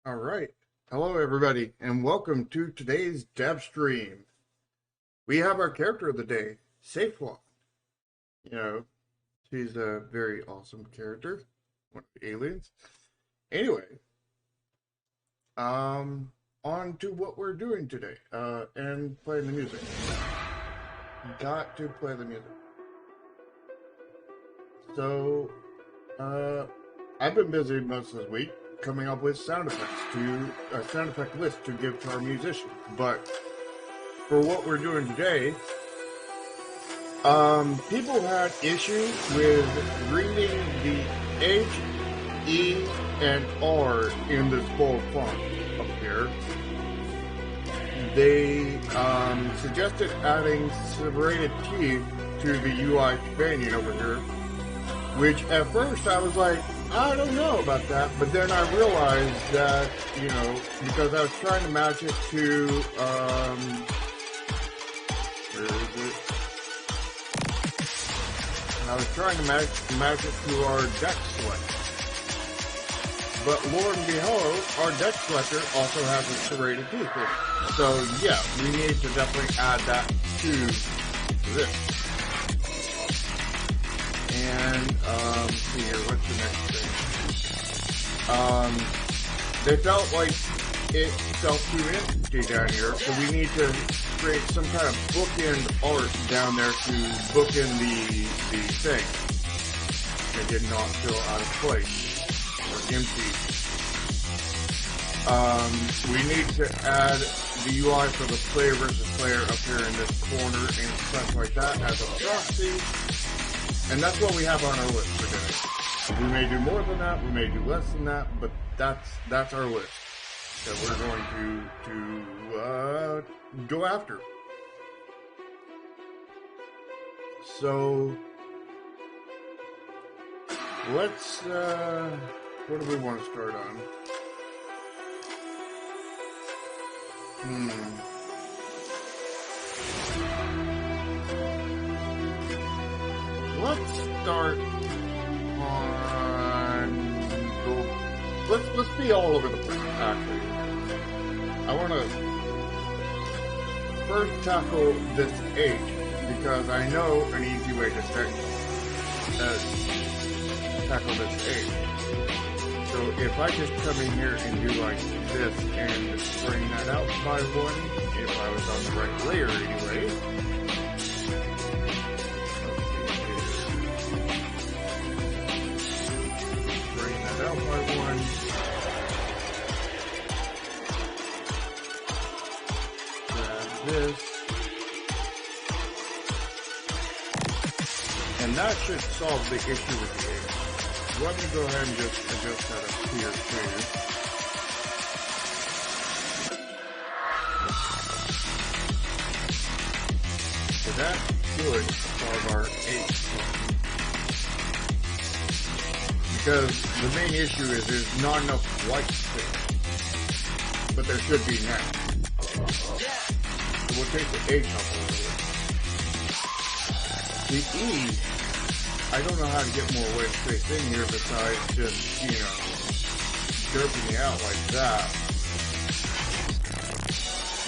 All right. Hello, everybody, and welcome to today's dev stream. We have our character of the day, Safe1. You know, she's a very awesome character, one of the aliens. Anyway, on to what we're doing today, and playing the music. Got to play the music. So, I've been busy most of this week coming up with sound effect list to give to our musicians. But for what we're doing today, people had issues with reading the H, E, and R in this bold font up here. They suggested adding serrated teeth to the UI companion over here, which at first I was like, I don't know about that, but then I realized that, you know, because I was trying to match it to, where is it? I was trying to match it to our deck select. But Lord and behold, our deck selector also has a serrated teeth in it. So yeah, we need to definitely add that to this. And, see here, what's the next thing? They felt like it felt too empty down here, so we need to create some kind of bookend art down there to bookend the thing. It did not feel out of place or empty. We need to add the UI for the player versus player up here in this corner and stuff like that as a proxy. And that's what we have on our list for today. We may do more than that, we may do less than that, but that's our list that we're going to go after. So let's what do we want to start on? Let's start on let's be all over the place, actually. I want to first tackle this H because I know an easy way to tackle this H. So if I just come in here and do like this and bring that out by one, if I was on the right layer anyway. Bring that out by one. Grab this. And that should solve the issue with the edge. Let me go ahead and just adjust that up here too. So that should solve our edge problem. Because the main issue is there's not enough white space. But there should be now. So we'll take the edge off a little bit. The E, I don't know how to get more white space in here besides just, you know, derping it out like that.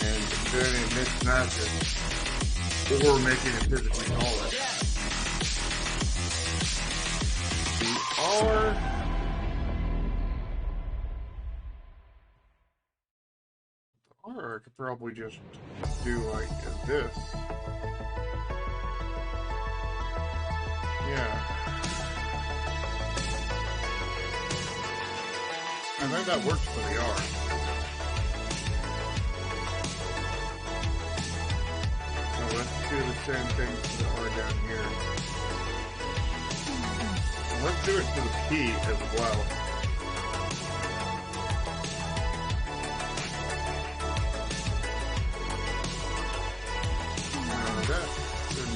And then it mismatches. Or making it physically taller. The R I could probably just do like this. Yeah. I think that works for the R. So let's do the same thing for the R down here. And let's do it for the P as well. That should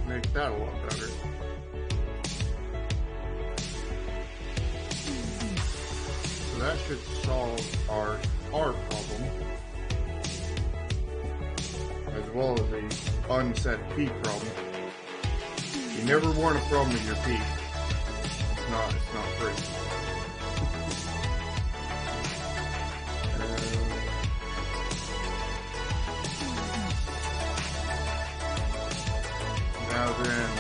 make that a lot better. So that should solve our R problem, as well as the unset P problem. You never want a problem with your P. It's not free. Now then,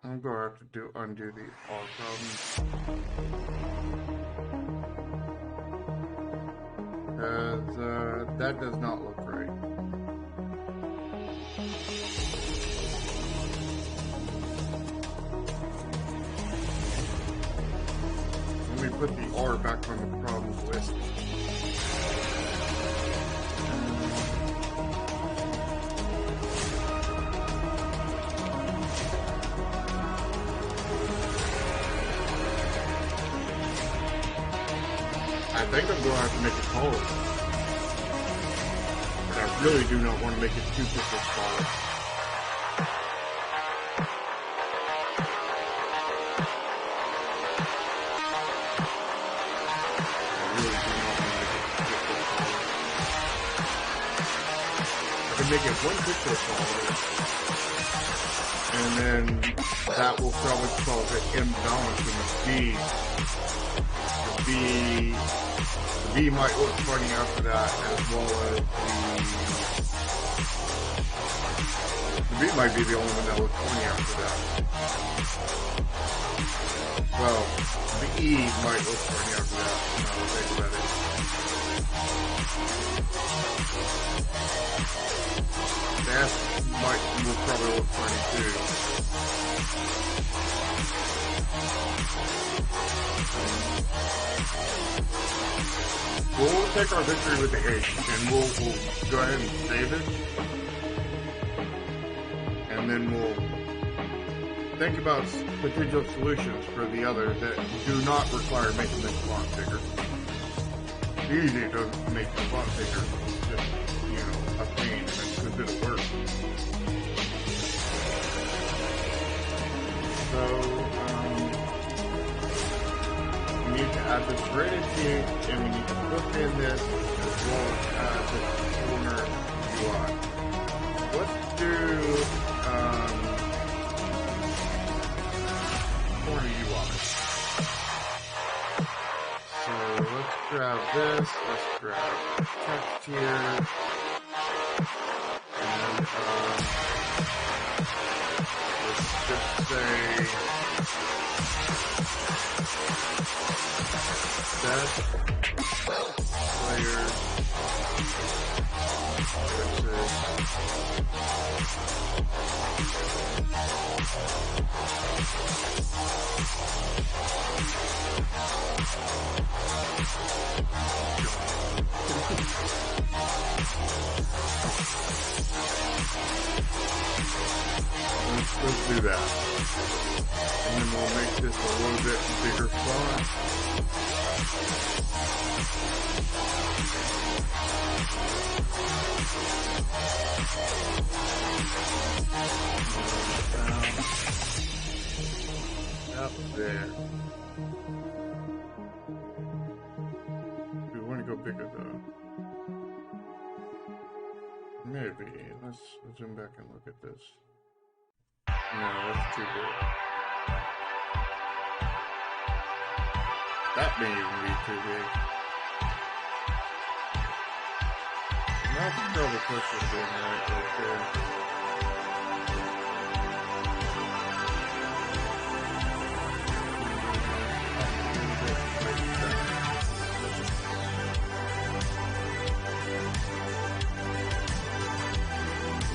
I'm going to have to undo the R problem. Because that does not look right. Let me put the R back on the problem list. I think I'm going to have to make it taller. But I really do not want to make it 2 pixels taller. Make it 1 pixel taller, and then that will probably cause an imbalance in the speed. The V might look funny after that, as well as the V might be the only one that looks funny after that. Well, the E might look funny after that. Now we'll think about it. The S will probably look funny too. We'll take our victory with the H, and we'll go ahead and save it. And then we'll think about potential solutions for the others that do not require making the font bigger. It's easy to make the font bigger. It's just, you know, a pain, and it's a bit of work. So, we need to add this gradient, and we need to put in this as well as the corner UI. Let's do corner UI. So let's grab this. Let's grab text here. And let's just say best players versus Let's do that. And then we'll make this a little bit bigger font. Up there. We want to go bigger though. Maybe. Let's zoom back and look at this. No, that's too big. That may even be too big. That's probably close to being right there.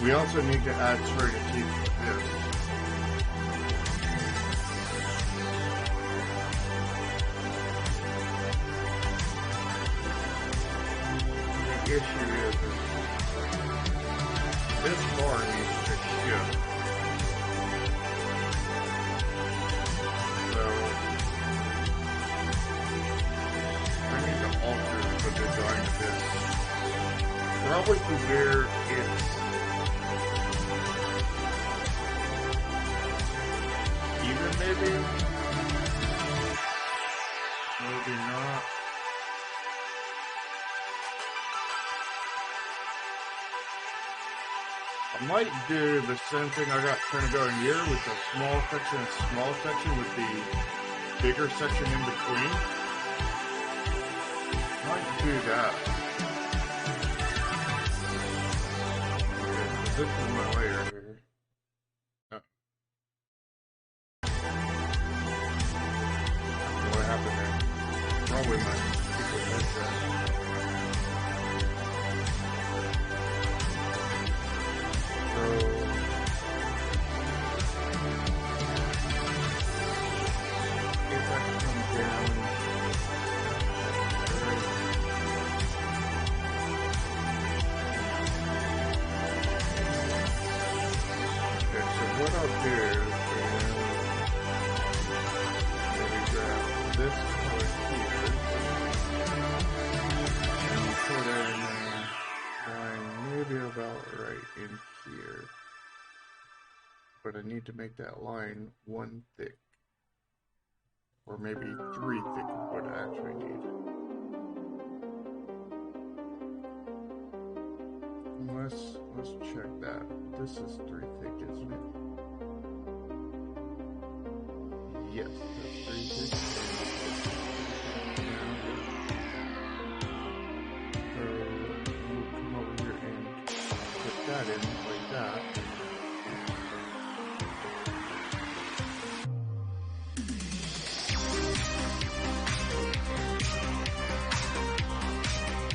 We also need to add square to keep this. The issue is this bar needs to shift. So I need to alter the design of this. Probably to where it's even, maybe not. I might do the same thing I got kind of going here with the small section and small section with the bigger section in between. Might do that. Okay, so this is my layer here. What happened there? Probably my stupid headset. So if I come down, okay, so what I'll do is maybe grab this color here and put in a line maybe about right in here. But I need to make that line 1 thick. Or maybe 3 thick is what I actually need. Let's check that. This is 3 thick, isn't it? Yes, that's 3 thick. So we'll come over here and put that in like that.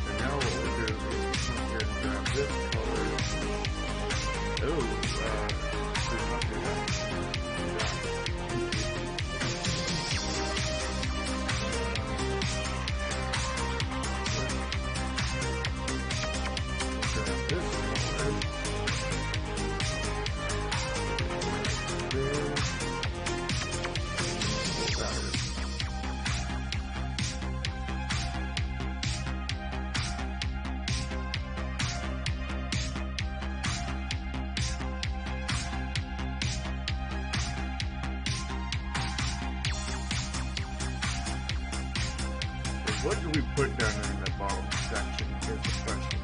And now what we'll do is come here and grab this color. Oh, did not do that. What do we put down in the bottom section is the question.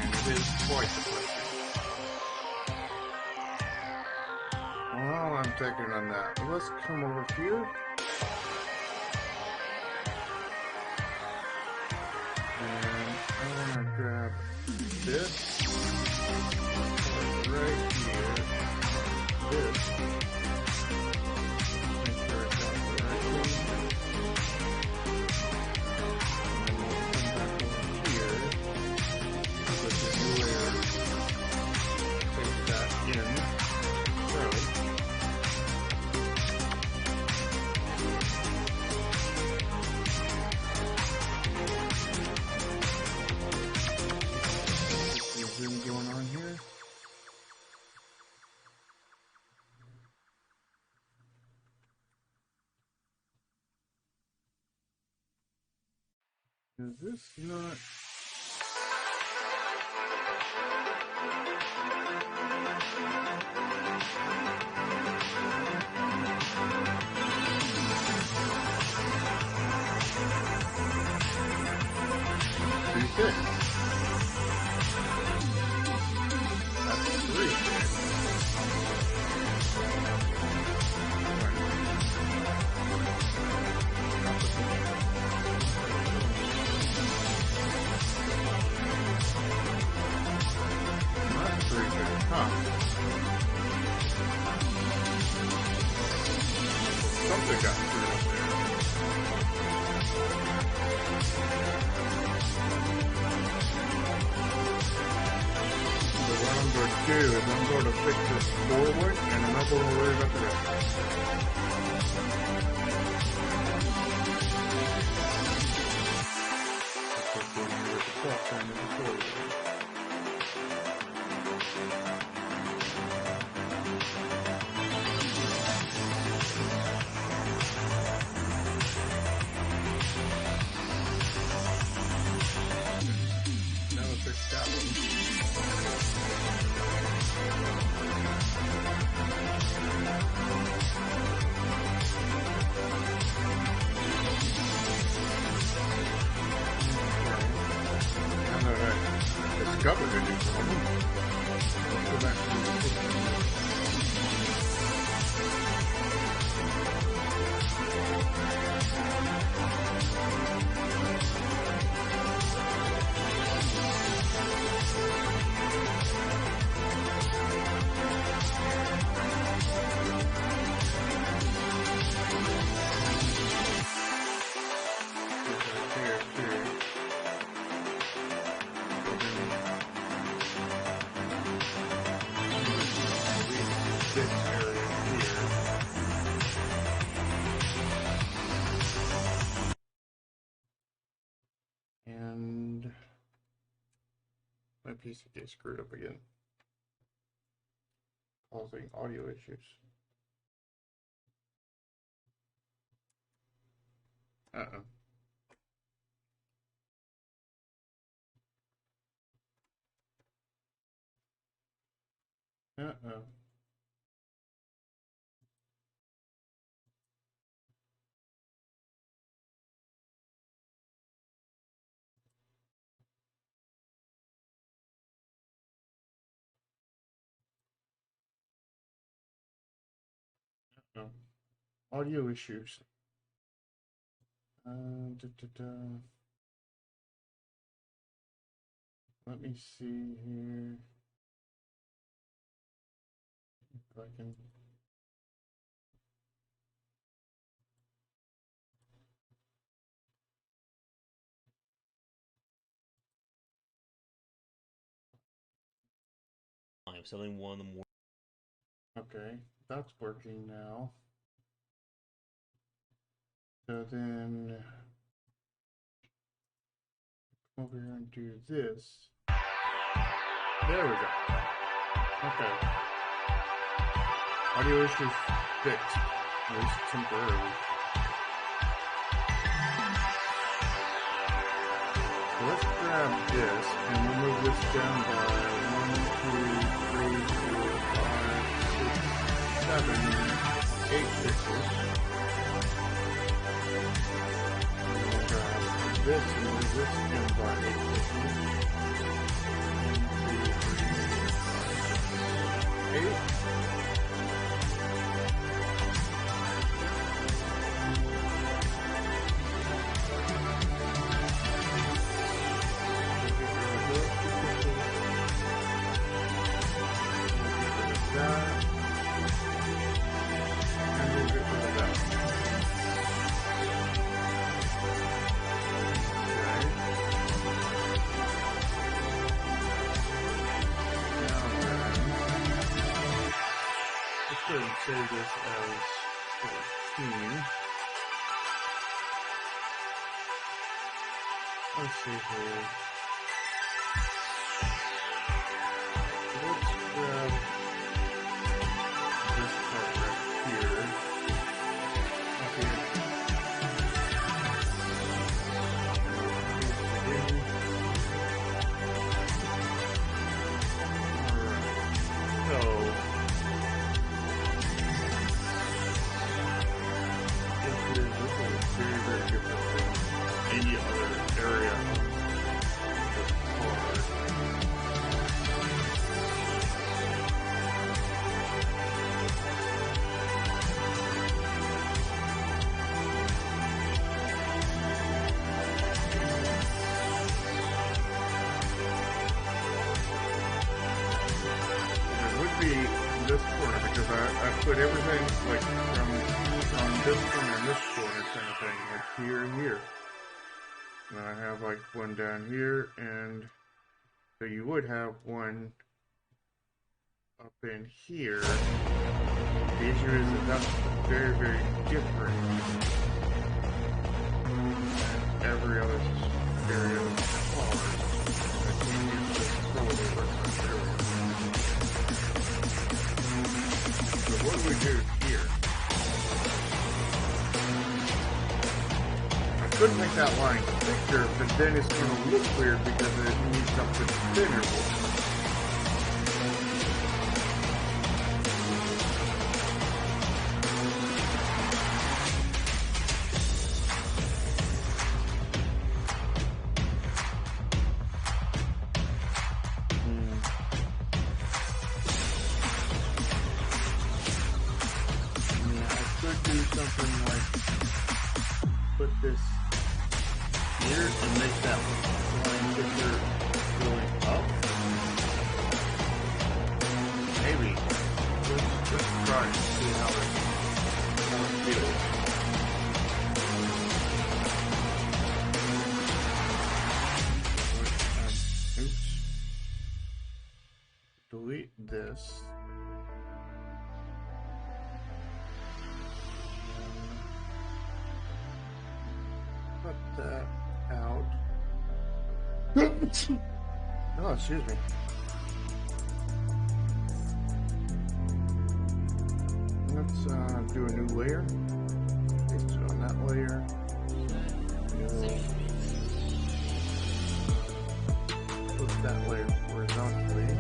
And it is quite the question. checking on that. Let's come over here. And I want to grab this right here. This. Make sure I got the right one. And then we'll come back over here with the new layer. Take that in. So. Zoom going on here. Is this not? Pretty good. Something got screwed up there. So what I'm going to do is I'm going to fix this forward and I'm not going to worry about the rest. Discovered a new problem. Let's go back to the system. This area here. And my PC gets screwed up again, causing audio issues. Uh-oh. Uh-oh. Audio issues. Let me see here if I can. Selling one of the more. Okay, that's working now. So then come over here and do this. There we go. Okay. Audio issues fixed, at least temporarily. So let's grab this and we'll move this down by 1, 2, 3, 4, 5, 6, 7, 8 pixels. This and move this down by 8 pixels. 1, 2, 3, 8. this as 14. Let's see here. Let's grab this part right here. Okay. Very, very different than any other area of the card. It would be this corner because I put everything like from this corner and this corner kind of thing, like here and here. And then I have like one down here, and so you would have one up in here. The issue is that that's very, very different than every other area of the card. I can't use this totally reference area. So what do we do here? I could make that line thicker, but then it's going to look weird because it needs something thinner. Something like put this here and make that line thicker going up. Maybe. Let's try and see how it feels. Oops. Delete this. Cut that out. Oh, excuse me. Let's do a new layer. Paste it on that layer. Put that layer horizontally.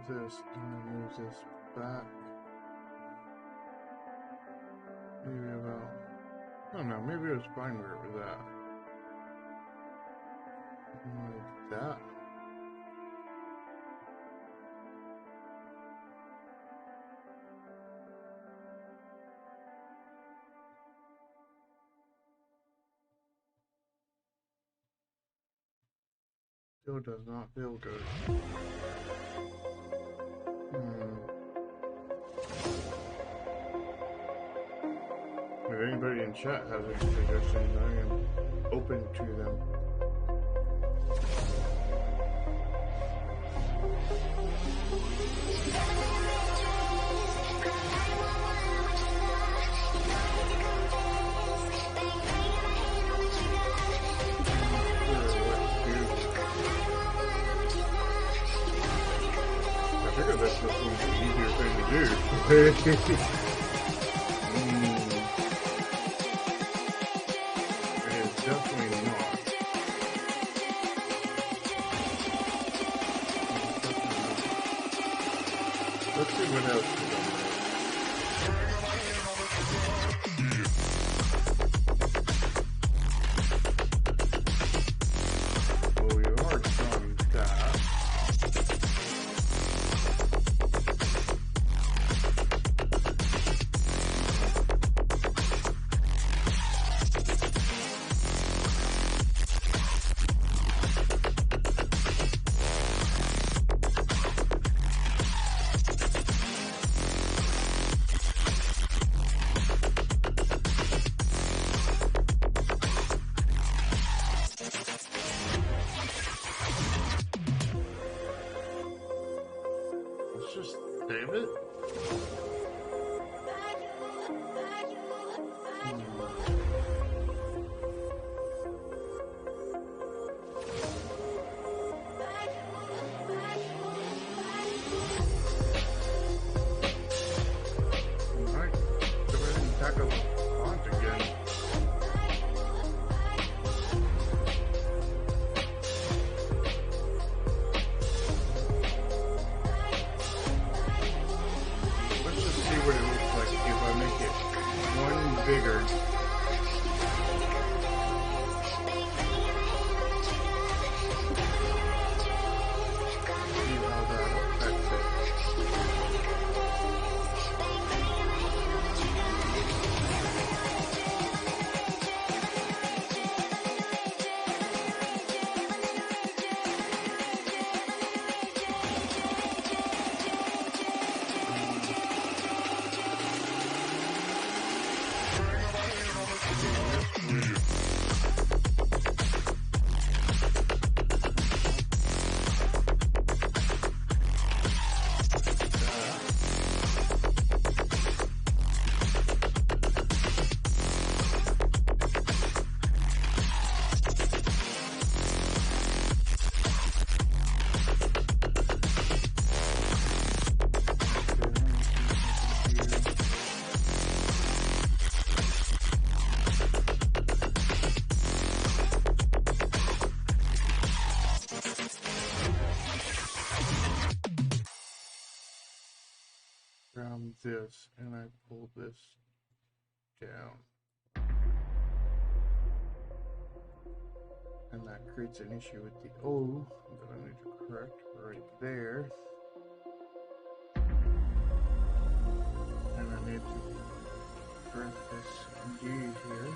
this and move this back. Maybe about, I don't know, maybe it was fine where it was at. Like that. Still does not feel good. If anybody in chat has any suggestions, I am open to them. I figured this was an easier thing to do. It is definitely not. Let's see what else we got. Well, we are done that. Let's just save it. Alright, go ahead and tackle the font again. Let's just see what it looks like if I make it one bigger. See how that affects it. Grab this and I pull this down. And that creates an issue with the O that I need to correct right there. And I need to correct this D here.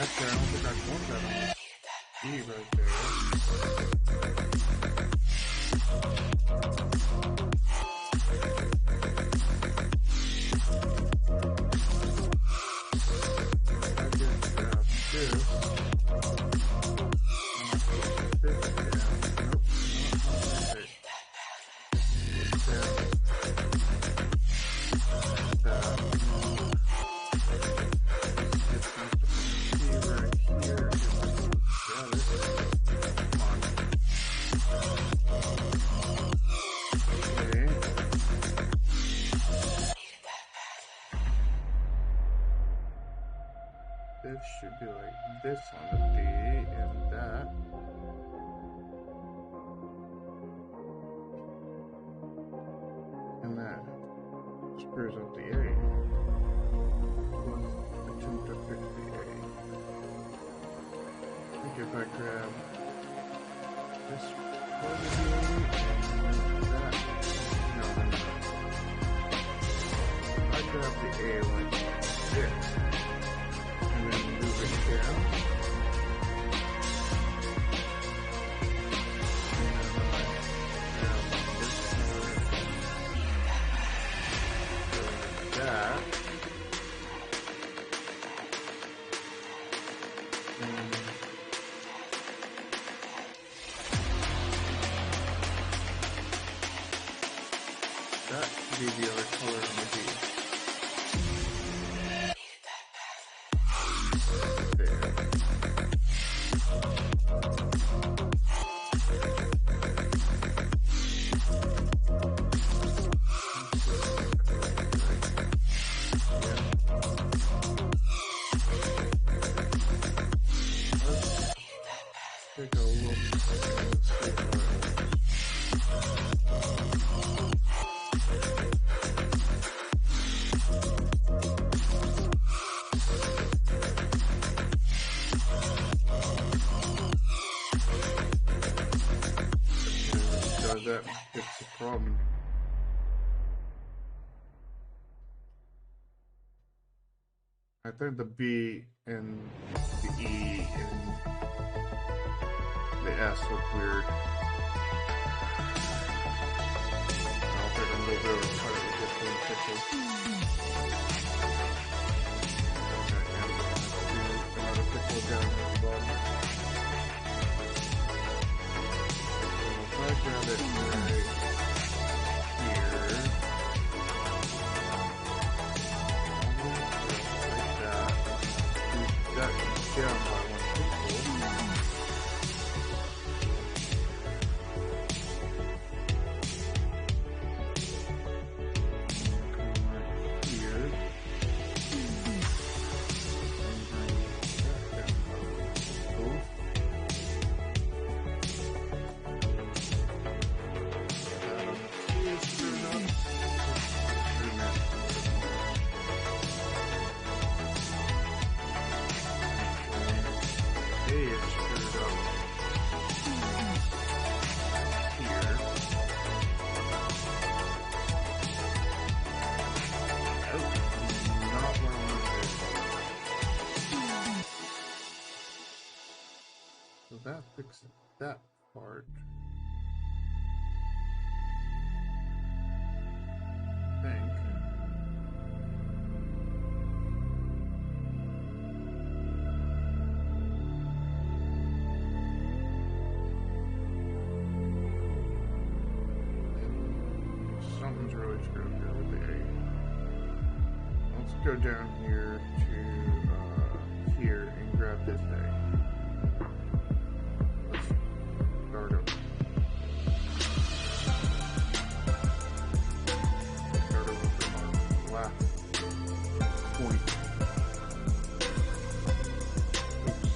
Actually, I don't think I want that on the E right there. this should be like this on the D, and that. And that screws up the A. Let's attempt to fix the A. I think if I grab this part of the A and that. No. I grab the A like this. And then move it down. And then grab this part. Like that. And that should be the other color on the D. Take a look and see how it does that fix the problem? I think the B and the E and the S look weird. I'll take a little bit of a cut with this one pixel. Okay, and another pixel down at the bottom. So if I grab it right here, like that, that down by one pixel. So that fixes that part. I think. Something's really screwed up here with the A. Let's go down here to here and grab this A. Start over. Start over from our last point. Oops.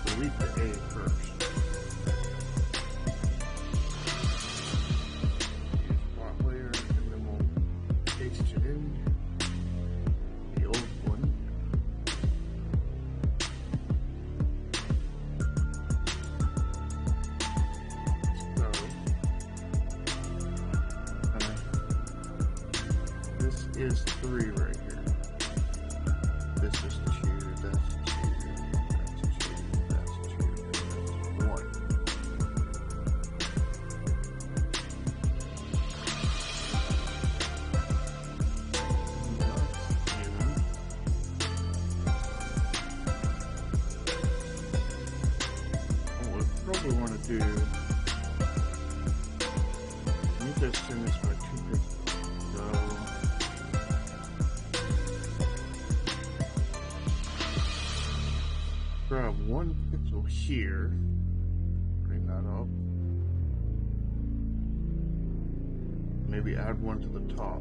Delete the A first. Use plot layer, and then we'll paste it in. The old one. So, this is 3 right here. This is 2, that's 2, that's 2, that's 2, that's 1. What we want to do, let me just send this by 2 pixels. So, grab 1 pixel here, bring that up. maybe add one to the top.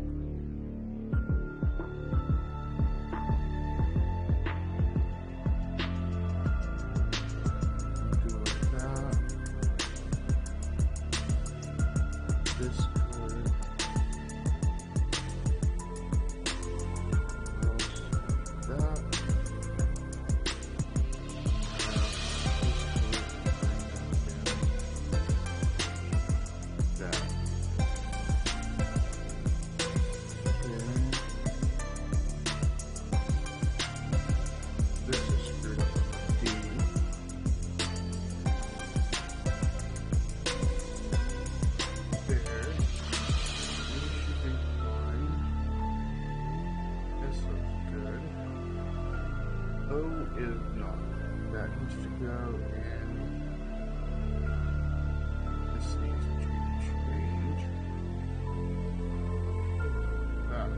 Do it like that. This color. That. Is not. That needs to go, and this needs to change. That.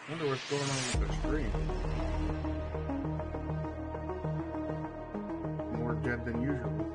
I wonder what's going on with the screen. More dead than usual.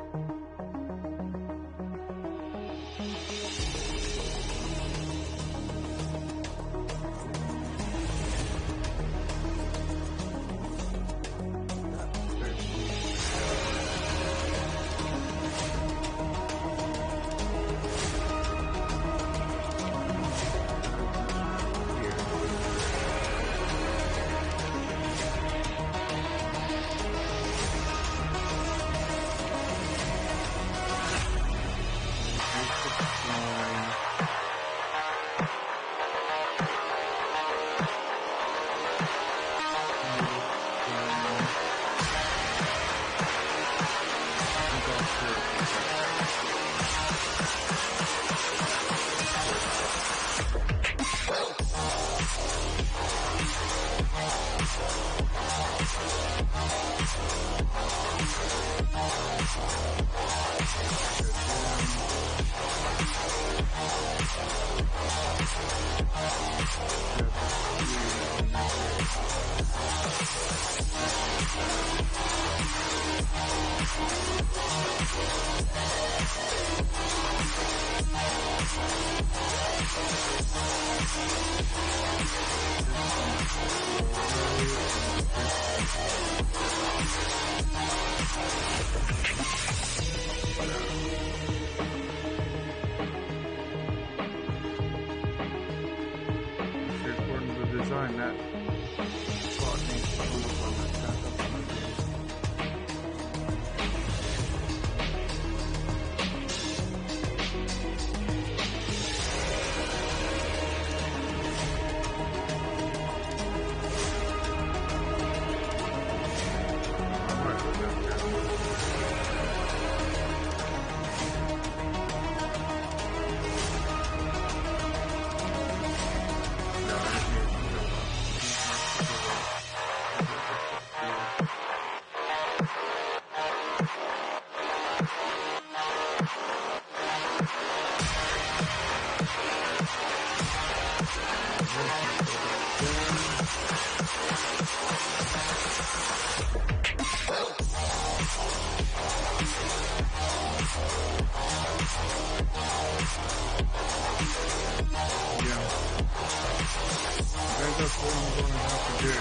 Design that spot needs to come up on that backup on the base. I might put that down. That's what I'm going to have to do.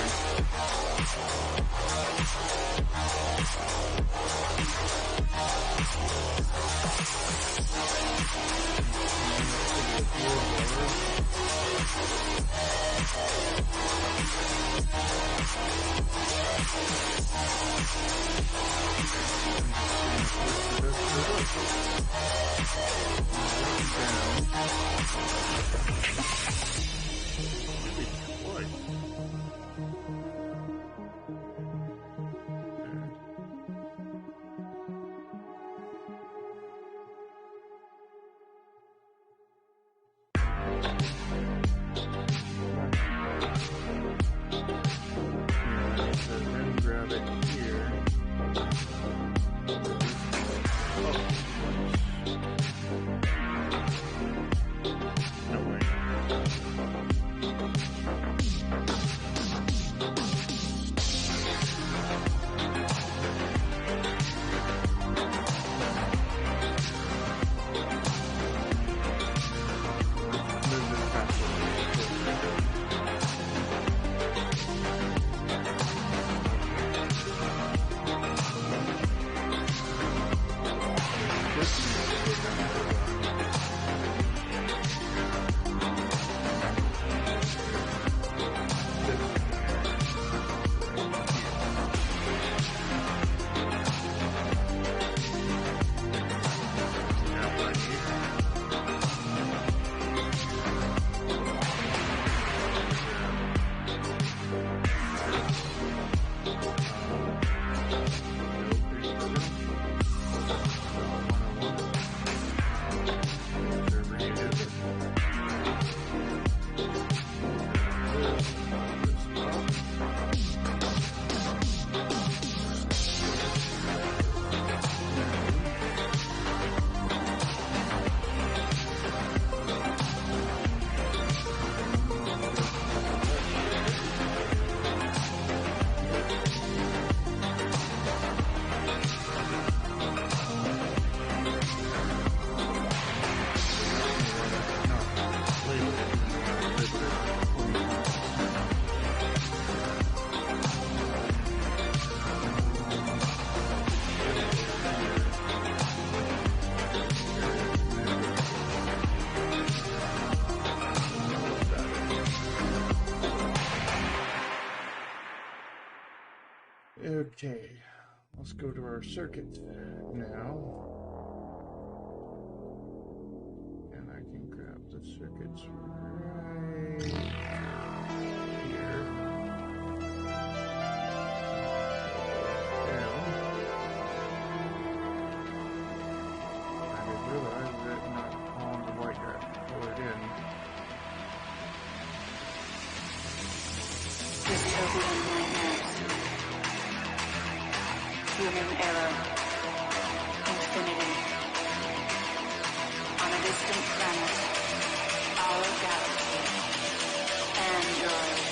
let's go to our circuit now. And I can grab the circuits right here. Down. I didn't realize that not all the white got colored in. Dystopian nightmares. Human error. Infinity. On a distant planet. Our galaxy. Android.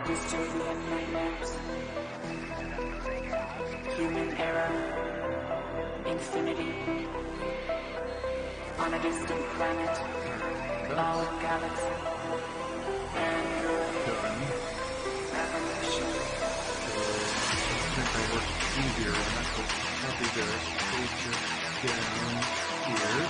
Dystopian nightmares. Human error. Infinity. On a distant planet. Our galaxy. Android. Revolution. I think I worked easier on that, but copy this. Paste it down here.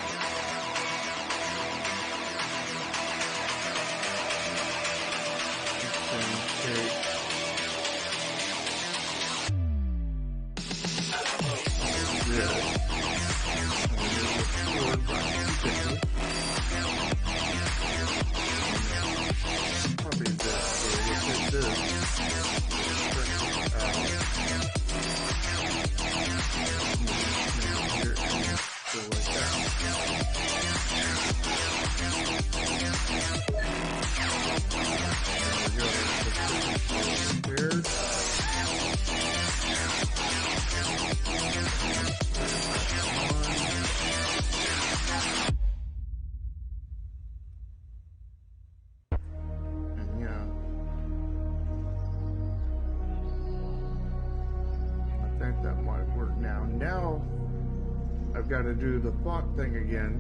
I've got to do the font thing again,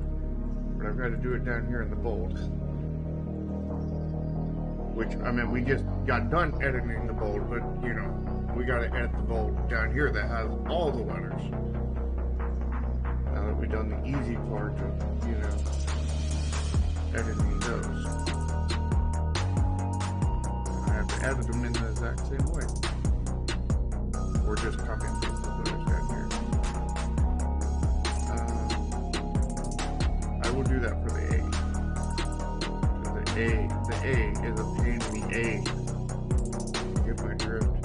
but I've got to do it down here in the bold. Which, I mean, we just got done editing the bold, but, you know, we got to edit the bold down here that has all the letters. Now that we've done the easy part of, you know, editing those. I have to edit them in the exact same way. Or just copy and paste the letters down here. We'll do that for the A. So the A is a pain in the A. Get my drift.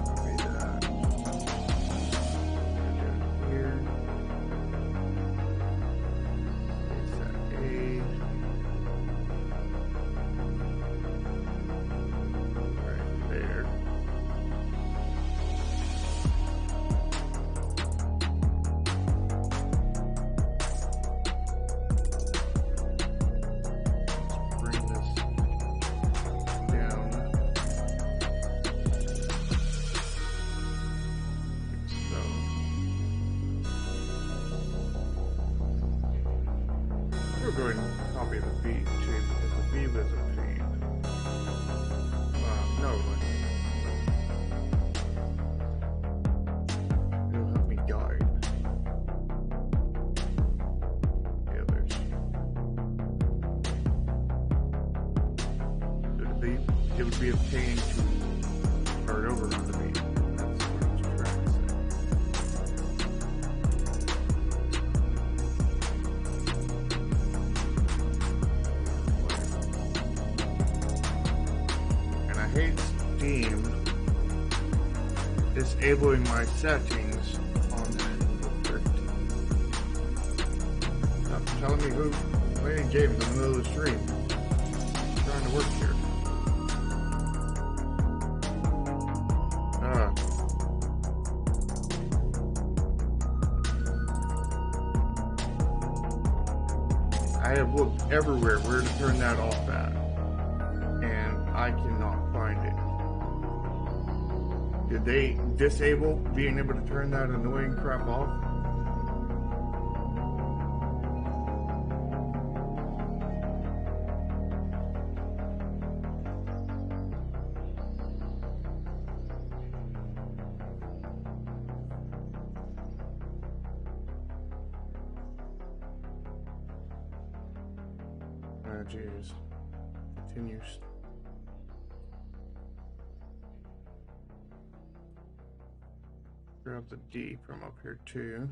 Copy that. Down here. Paste that A. Right there. We'll go ahead and copy the B too, because the B was a pain. No, it'll help me guide. Yeah, there's. So the B, it would be a pain to start over on the B. That's what it's trying to say. Hate Steam disabling my settings on Windows 13. Stop telling me who playing games in the middle of the stream. I'm trying to work here. I have looked everywhere where to turn that off at, and I cannot find it. Did they disable being able to turn that annoying crap off? Jeez. Continues. Grab the D from up here too.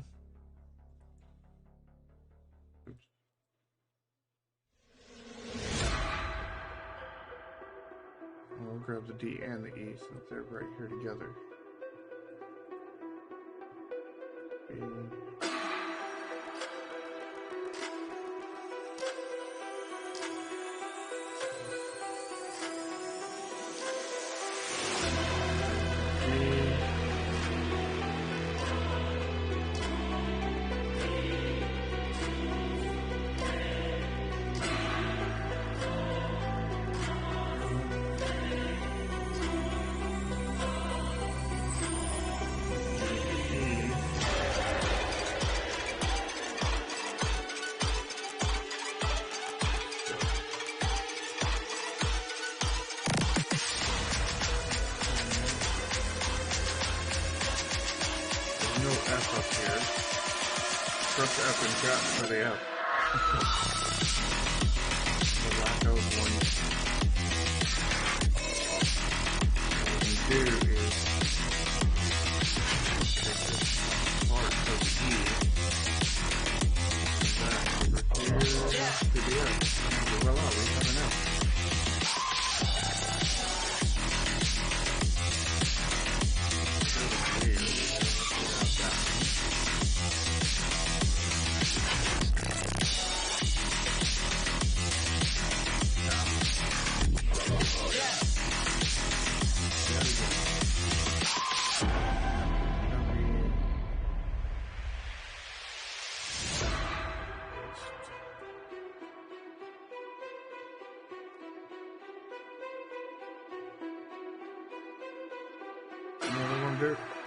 Oops. We'll grab the D and the E since they're right here together. B. F up here. Press F and chat for the F. The lack of one. What we do is take this part of E, that over here to the F. And voila, we have an F.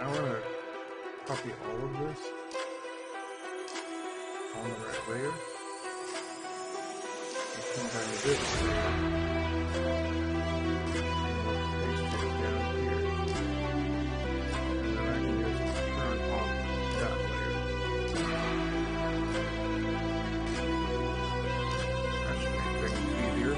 I want to copy all of this on the right layer. And come down to this layer. Paste it down here. And then I can just turn off that layer. That should make things easier.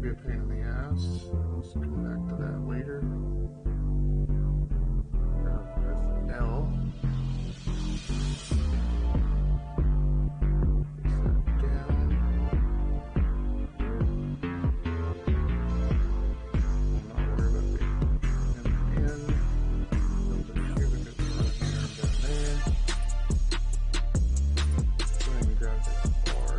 be a pain in the ass. Let's come back to that later. Press L. Place that down. I'm not worried about the in. Build it here because it's not here and down there. Go ahead and grab this bar.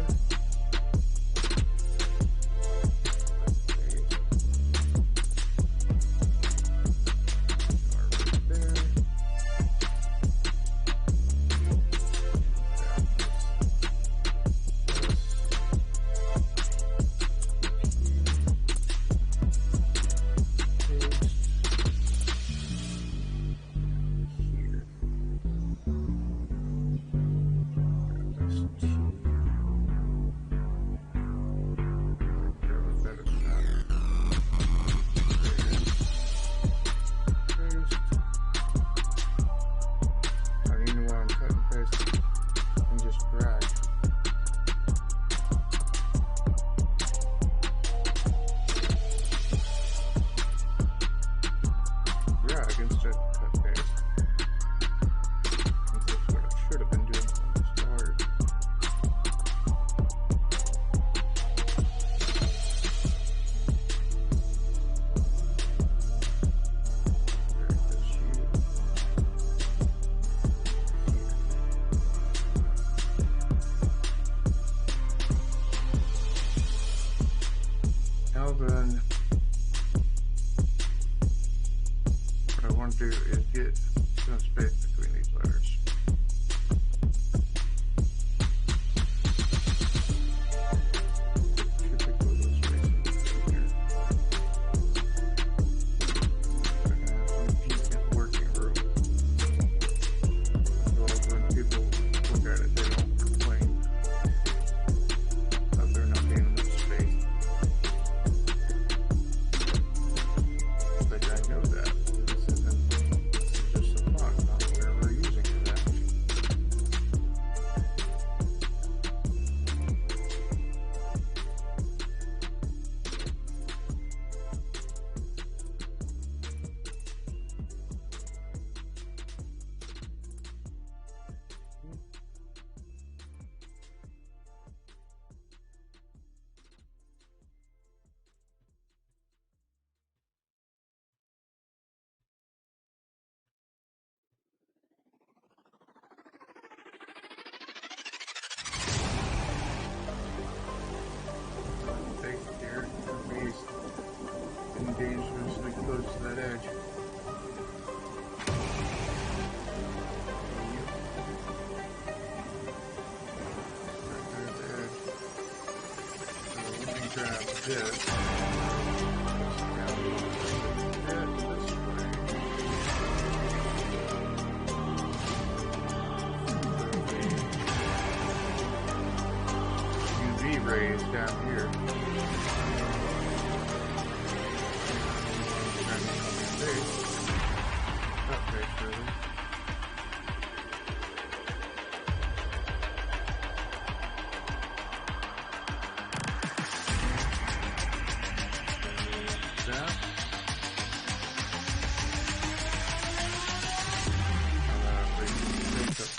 Then what I want to do is get some space between these letters. Dangerously close to that edge. Right there at the edge. So let me grab this. Grab this way. UV rays down here.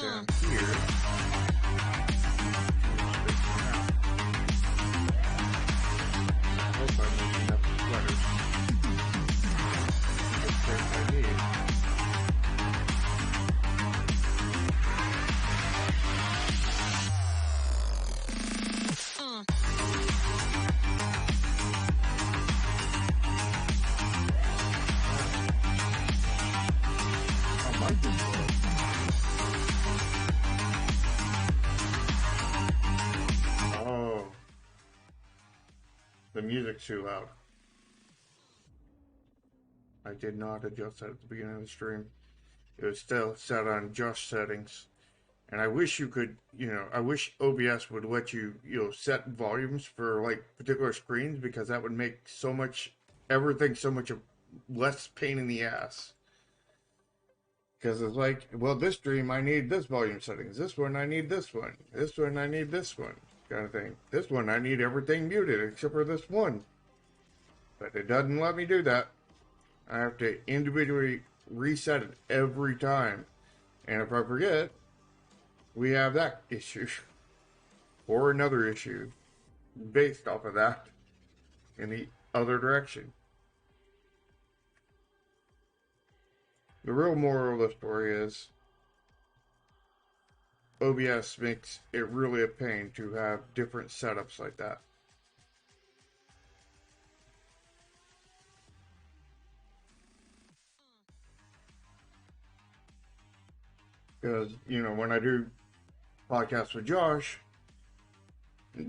Down here. I hope I'm making enough sweaters. The space I need. Oh, my goodness. The music's too loud. I did not adjust that at the beginning of the stream. It was still set on adjust settings. And I wish you could, I wish OBS would let you, set volumes for like particular screens, because that would make everything so much less pain in the ass. Because it's like, well, this stream I need this volume settings. This one I need this one. This one I need this one. Kind of thing. This one I need everything muted except for this one. But it doesn't let me do that. I have to individually reset it every time. And if I forget, we have that issue. Or another issue based off of that in the other direction. The real moral of the story is OBS makes it really a pain to have different setups like that. Because, you know, when I do podcasts with Josh,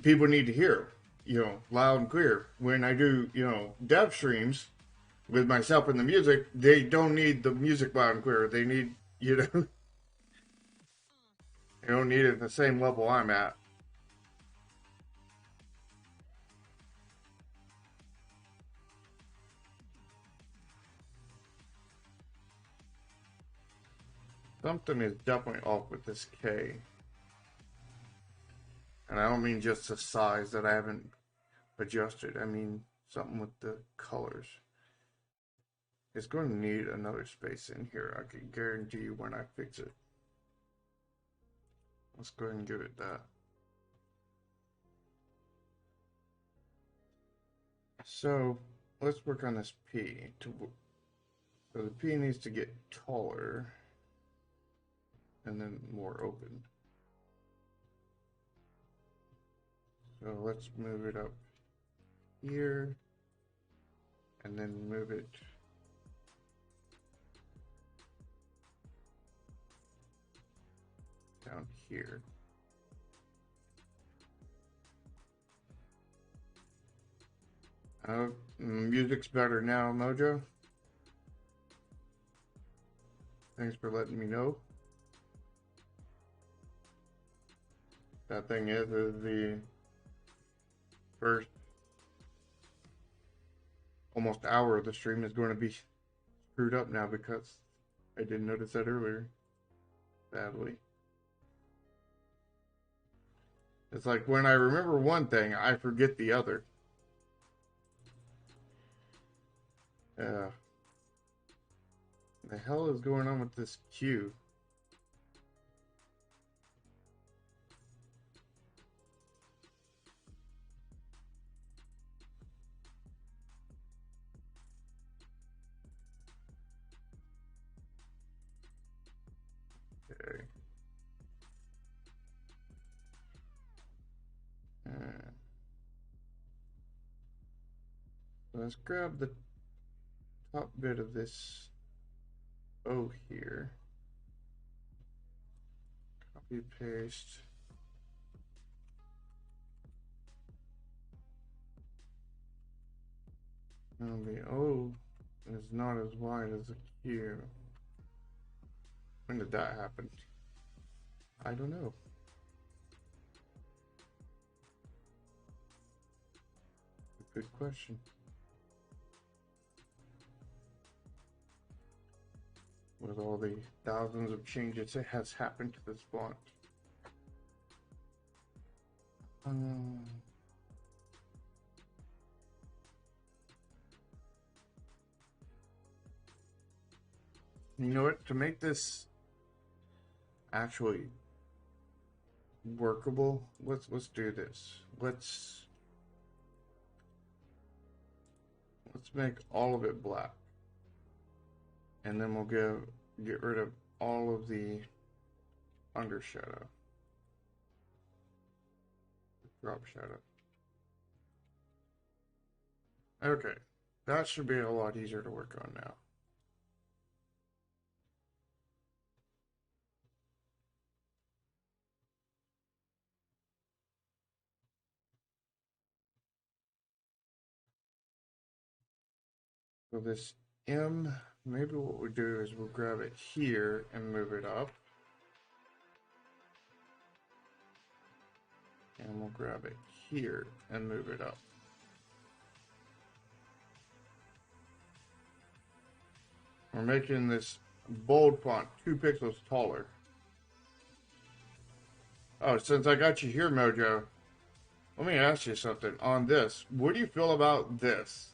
people need to hear, you know, loud and clear. When I do, you know, dev streams with myself and the music, they don't need the music loud and clear. They need, you know, they don't need it at the same level I'm at. Something is definitely off with this K. And I don't mean just the size that I haven't adjusted. I mean something with the colors. It's going to need another space in here. I can guarantee you when I fix it. Let's go ahead and give it that. So let's work on this P. So the P needs to get taller and then more open. So let's move it up here and then move it down here. Music's better now, Mojo. Thanks for letting me know. That thing is the first almost hour of the stream is going to be screwed up now because I didn't notice that earlier. Sadly. It's like when I remember one thing, I forget the other. The hell is going on with this queue? Okay. Let's grab the top bit of this O here. Copy, paste. And the O is not as wide as the Q. When did that happen? I don't know. Good question. With all the thousands of changes that has happened to this font. You know what? To make this actually workable, let's do this. Let's make all of it black. And then we'll get rid of all of the undershadow. Drop shadow. Okay. That should be a lot easier to work on now. So this M, maybe what we do is we'll grab it here and move it up. And we'll grab it here and move it up. We're making this bold font 2 pixels taller. Oh, since I got you here, Mojo, let me ask you something on this. What do you feel about this?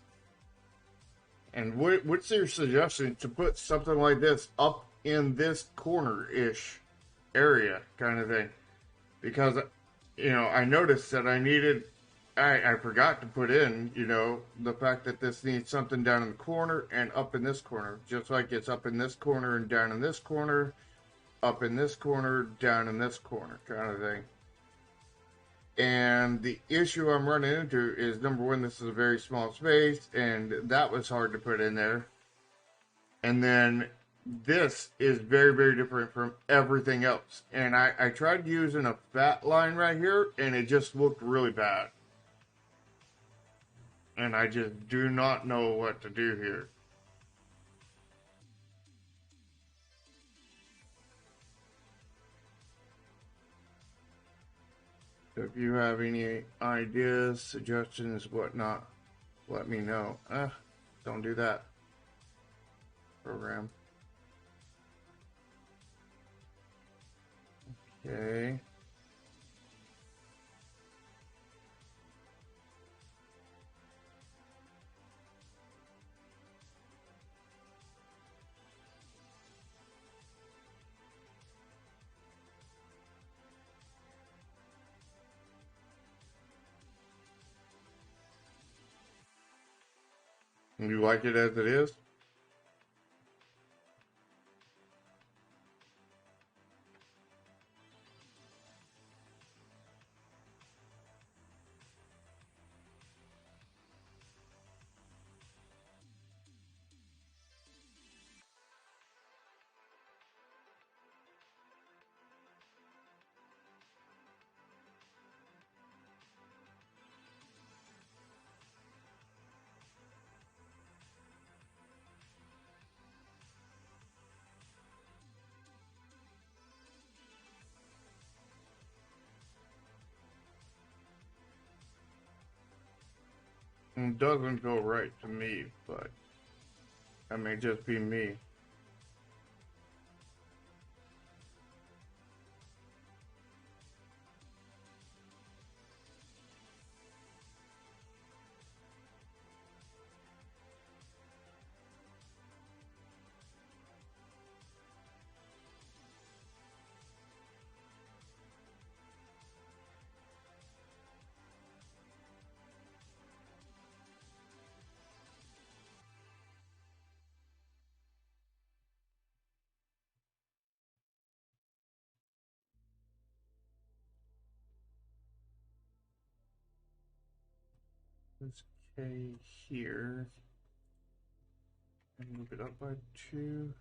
And what's your suggestion to put something like this up in this corner-ish area kind of thing? Because, I noticed that I forgot to put in, the fact that this needs something down in the corner and up in this corner. Just like it's up in this corner and down in this corner, up in this corner, down in this corner kind of thing. And the issue I'm running into is, number one, this is a very small space, and that was hard to put in there. And then this is very, very different from everything else. And I tried using a fat line right here, and it just looked really bad. And I just do not know what to do here. So if you have any ideas, suggestions, whatnot, let me know. Don't do that, program. Okay. You like it as it is? It doesn't feel right to me, but that may just be me. This K here, and move it up by 2.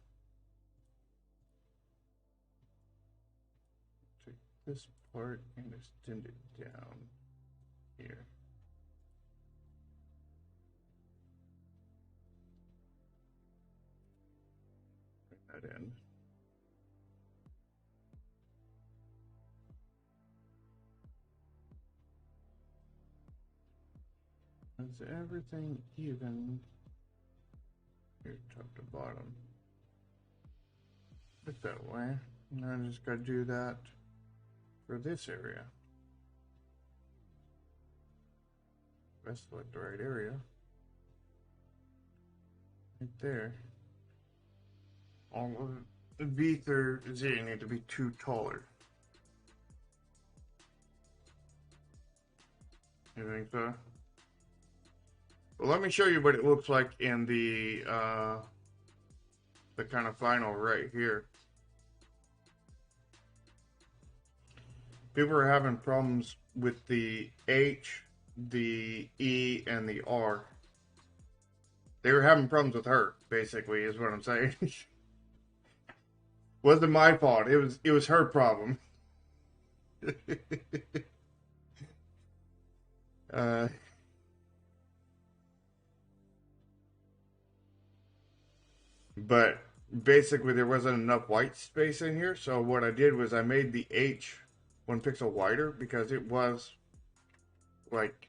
Take this part and extend it down here. Bring that in. Is everything even? Here, top to bottom. Put that way. And I just gotta do that for this area. Let's select the right area. Right there. All of the V through Z need to be 2 taller. You think so? Well, let me show you what it looks like in the kind of final right here. People are having problems with the H, the E, and the R. They were having problems with her, basically, is what I'm saying. Wasn't my fault. It was her problem. But basically there wasn't enough white space in here, so what I did was I made the H 1 pixel wider because it was like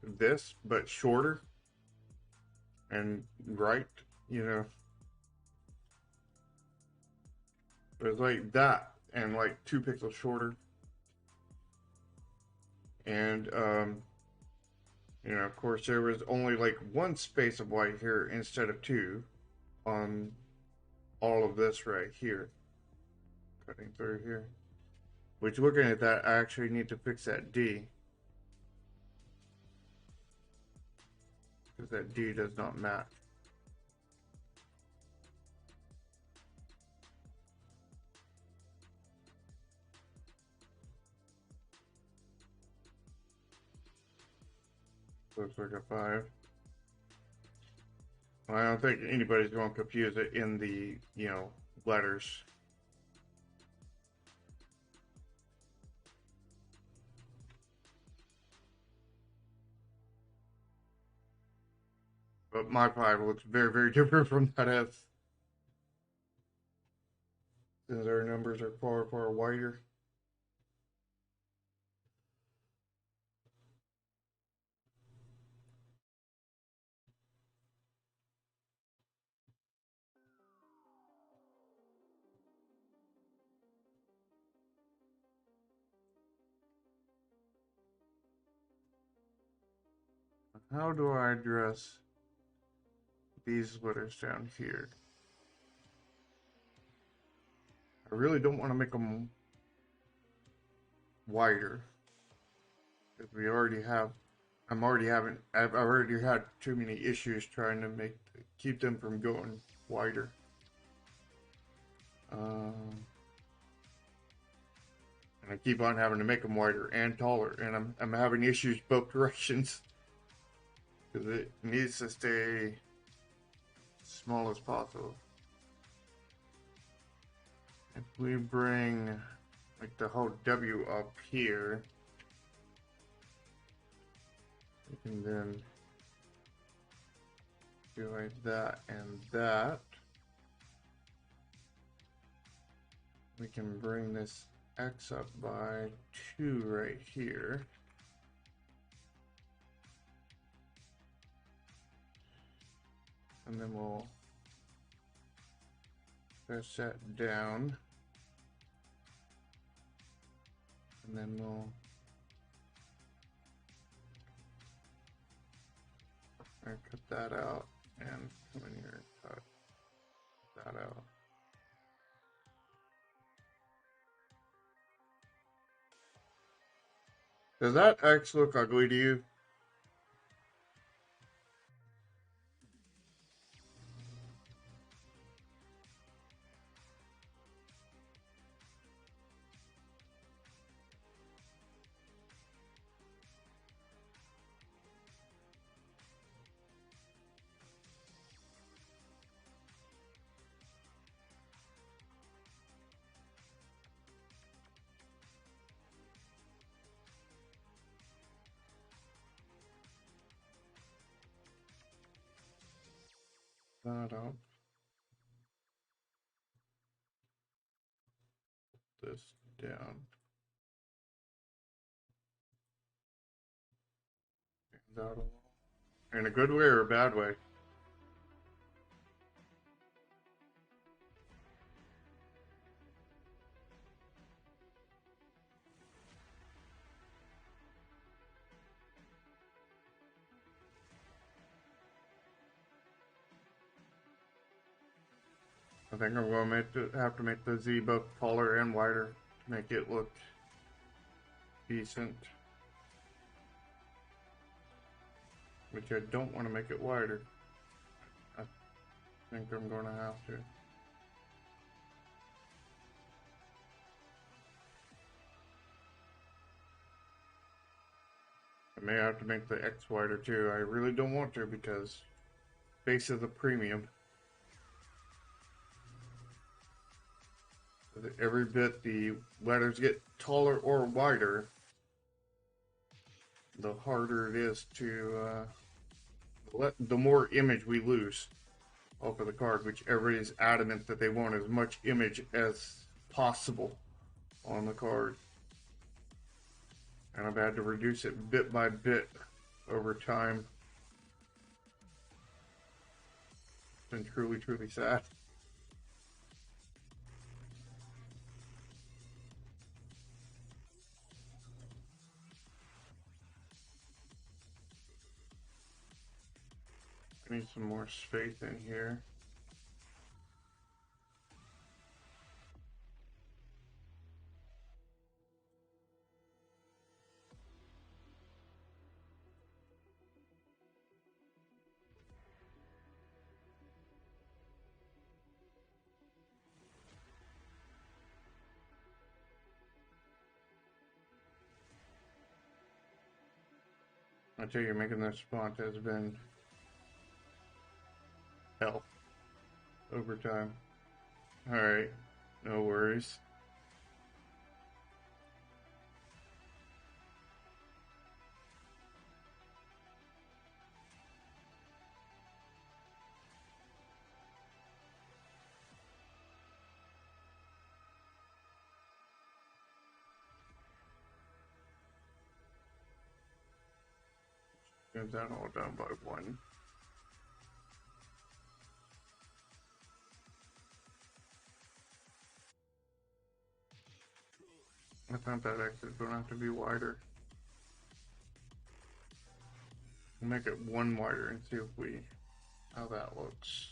this but shorter and right, it was like that and like 2 pixels shorter. And You know, of course, there was only like one space of white here instead of two on all of this right here. Cutting through here. Which, looking at that, I actually need to fix that D. Because that D does not match. Looks like a 5. Well, I don't think anybody's going to confuse it in the, you know, letters. But my 5 looks very, very different from that S. Since our numbers are far, far wider. How do I address these letters down here? I really don't want to make them wider. Because we already have, I've already had too many issues trying to keep them from going wider. And I keep on having to make them wider and taller, and I'm having issues both directions. Because it needs to stay small as possible. If we bring like the whole W up here, we can then do like that and that. We can bring this X up by 2 right here. And then we'll press that down. And then we'll cut that out and come in here and cut that out. Does that X look ugly to you? That up. This down. And out a little. In a good way or a bad way? I think I'm going to have to make the Z both taller and wider to make it look decent. Which I don't want to make it wider. I think I'm going to have to. I may have to make the X wider too. I really don't want to because space is a premium. Every bit the letters get taller or wider, the harder it is to the more image we lose off of the card, which everybody's adamant that they want as much image as possible on the card. And I've had to reduce it bit by bit over time. It's been truly, truly sad. some more space in here. I tell you, making this spot has been hell over time. Alright, no worries. Get that all done by 1. I thought that exit is going to have to be wider. Make it 1 wider and see how that looks.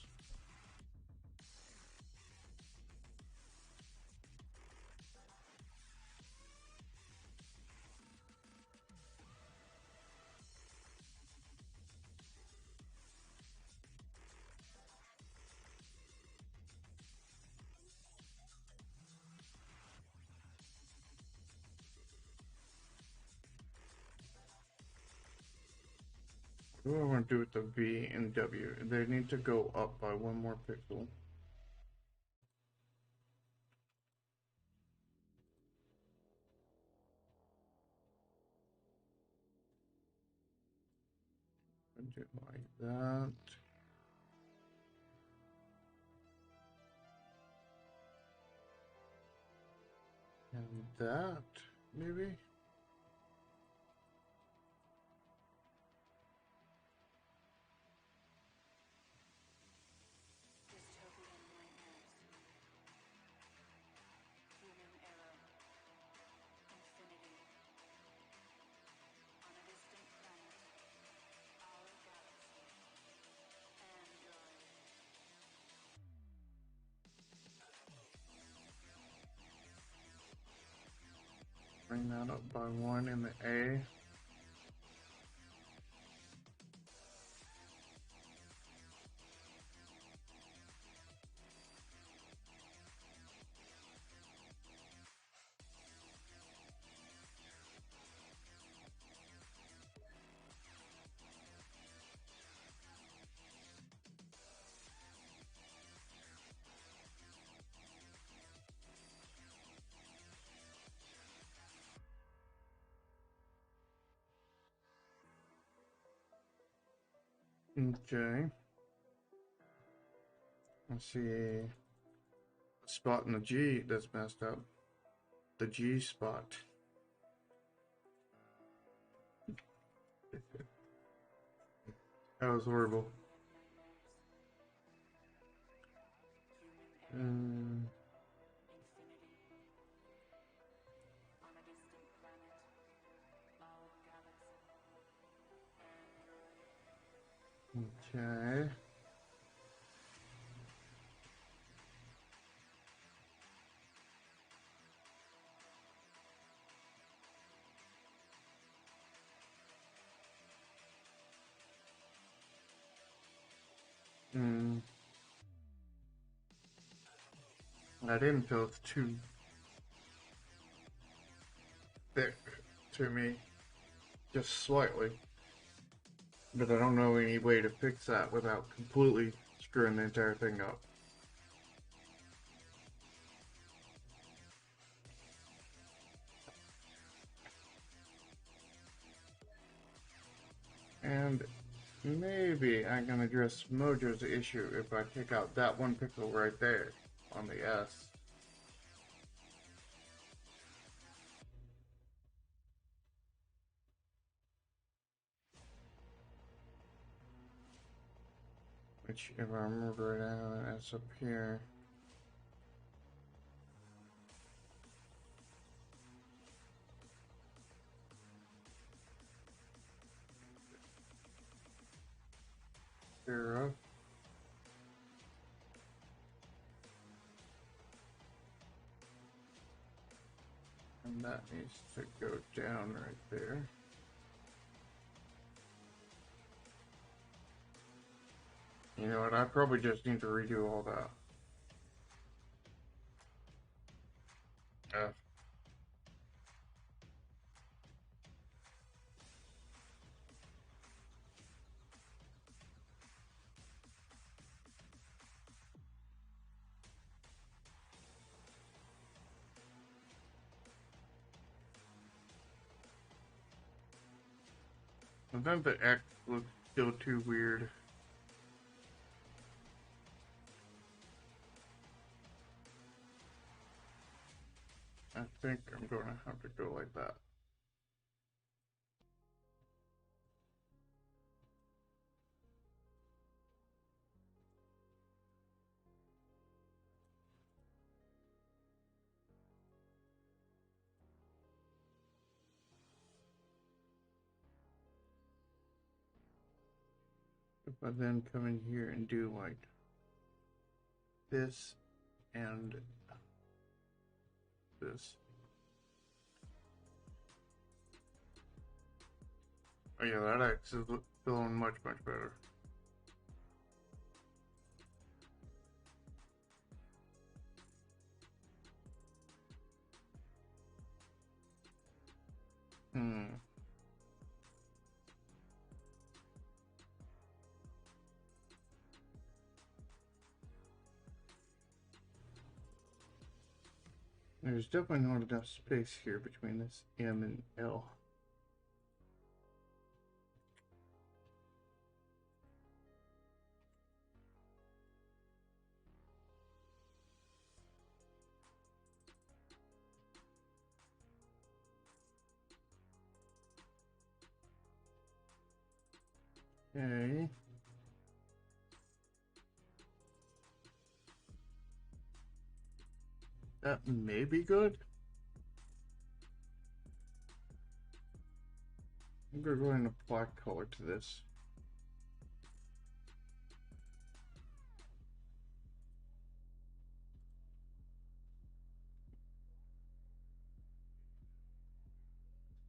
What do I want to do with the V and W? They need to go up by 1 more pixel. Do it like that. And that, maybe? Dystopian nightmares. Human error. Infinity. On a distant planet. Our galaxy. Android. Bring that up by 1 in the A. Okay. I see a spot in the G that's messed up. The G spot. That was horrible. Infinity. On a distant planet. Our galaxy. Android. Okay. That info is too thick to me, just slightly. But I don't know any way to fix that without completely screwing the entire thing up. And maybe I can address Mojo's issue if I take out that 1 pixel right there on the S. Which, if I remember it, that's up here. Zero. And that needs to go down right there. You know what, I probably just need to redo all that. And then the X looks still too weird. I think I'm going to have to go like that. If I then come in here and do like this and this. Oh yeah, that X is feeling much better. There's definitely not enough space here between this M and L. Okay. That may be good. I'm going to go in a black color to this.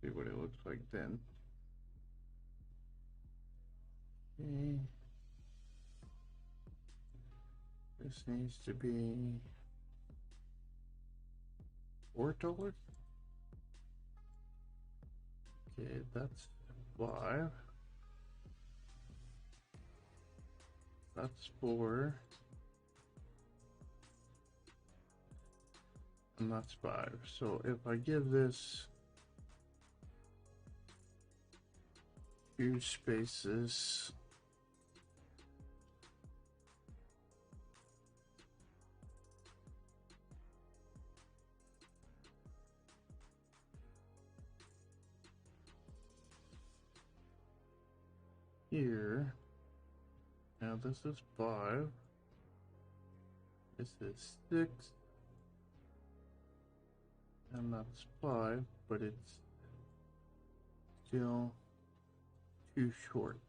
See what it looks like then. Okay. This needs to be $4. Okay, that's 5. That's 4. And that's 5. So if I give this 2 spaces, here, now this is 5, this is 6, and that's 5, but it's still too short.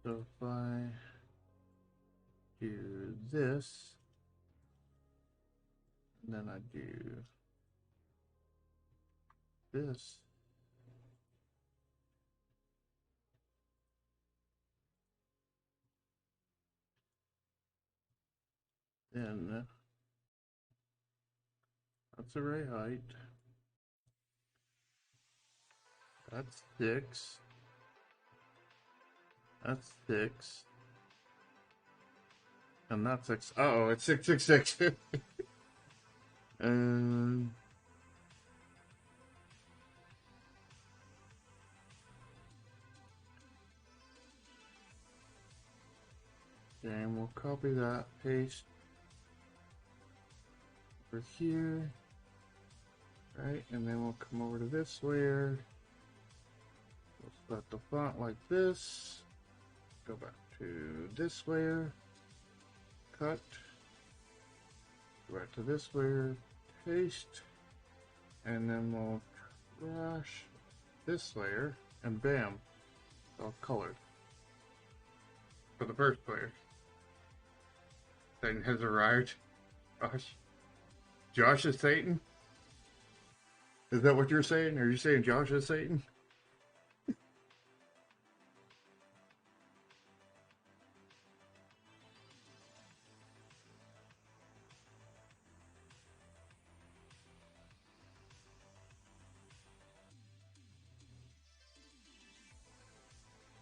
So if I do this, and then I do this, then that's the right height. That's 6. That's 6. And that's 6. Uh-oh, it's 666. And okay, and we'll copy that, paste over here. Right, and then we'll come over to this layer. We'll set the font like this. Go back to this layer. Cut. Go back to this layer. Paste. And then we'll trash this layer. And bam. It's all colored. For the first layer. Satan has arrived. Josh is Satan. Is that what you're saying? Are you saying Josh is Satan?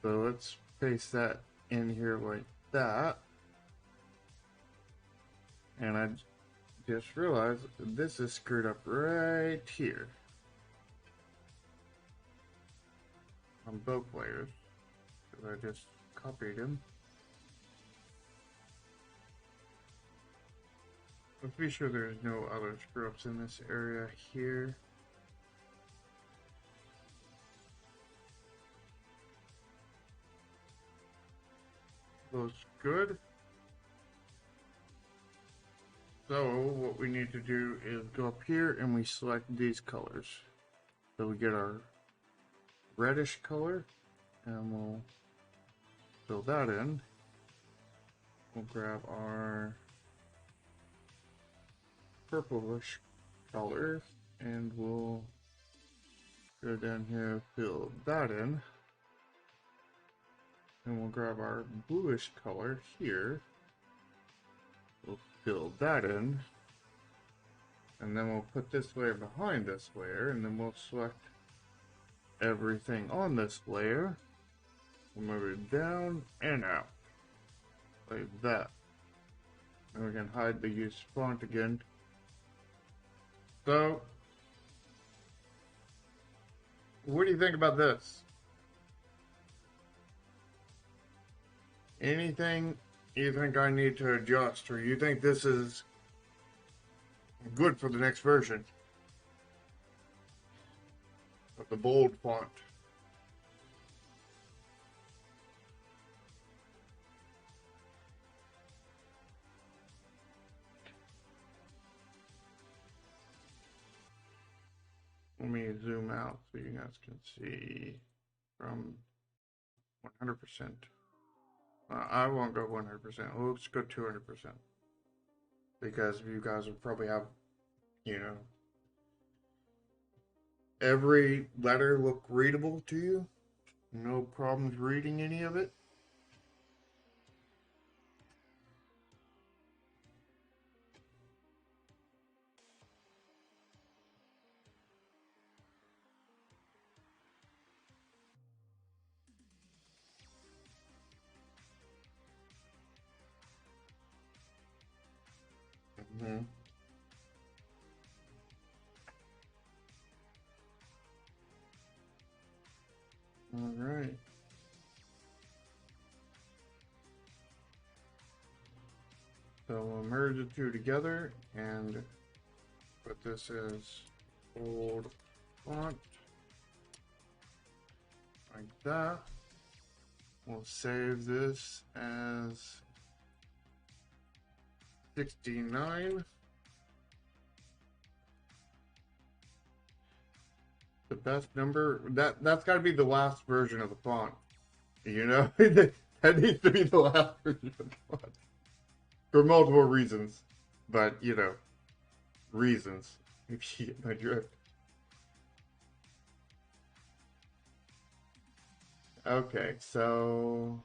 So let's paste that in here like that. And I just realized this is screwed up right here on both layers. Because I just copied them. Let's be sure there's no other screw ups in this area here. Looks good. So what we need to do is go up here and we select these colors. So we get our reddish color and we'll fill that in. We'll grab our purplish color and we'll go down here, fill that in. And we'll grab our bluish color here. We'll fill that in. And then we'll put this layer behind this layer, and then we'll select everything on this layer. We'll move it down and out. Like that. And we can hide the use font again. So, what do you think about this? Anything you think I need to adjust, or you think this is good for the next version of the bold font? Let me zoom out so you guys can see from 100%. I won't go 100%. Let's go 200%. Because you guys will probably have, you know, every letter look readable to you. No problems reading any of it. Mm-hmm. All right. So we'll merge the two together and put this as bold font. Like that. We'll save this as 69. The best number, that's got to be the last version of the font. You know, that needs to be the last version of the font for multiple reasons. But you know, reasons. If you get my drift. Okay, so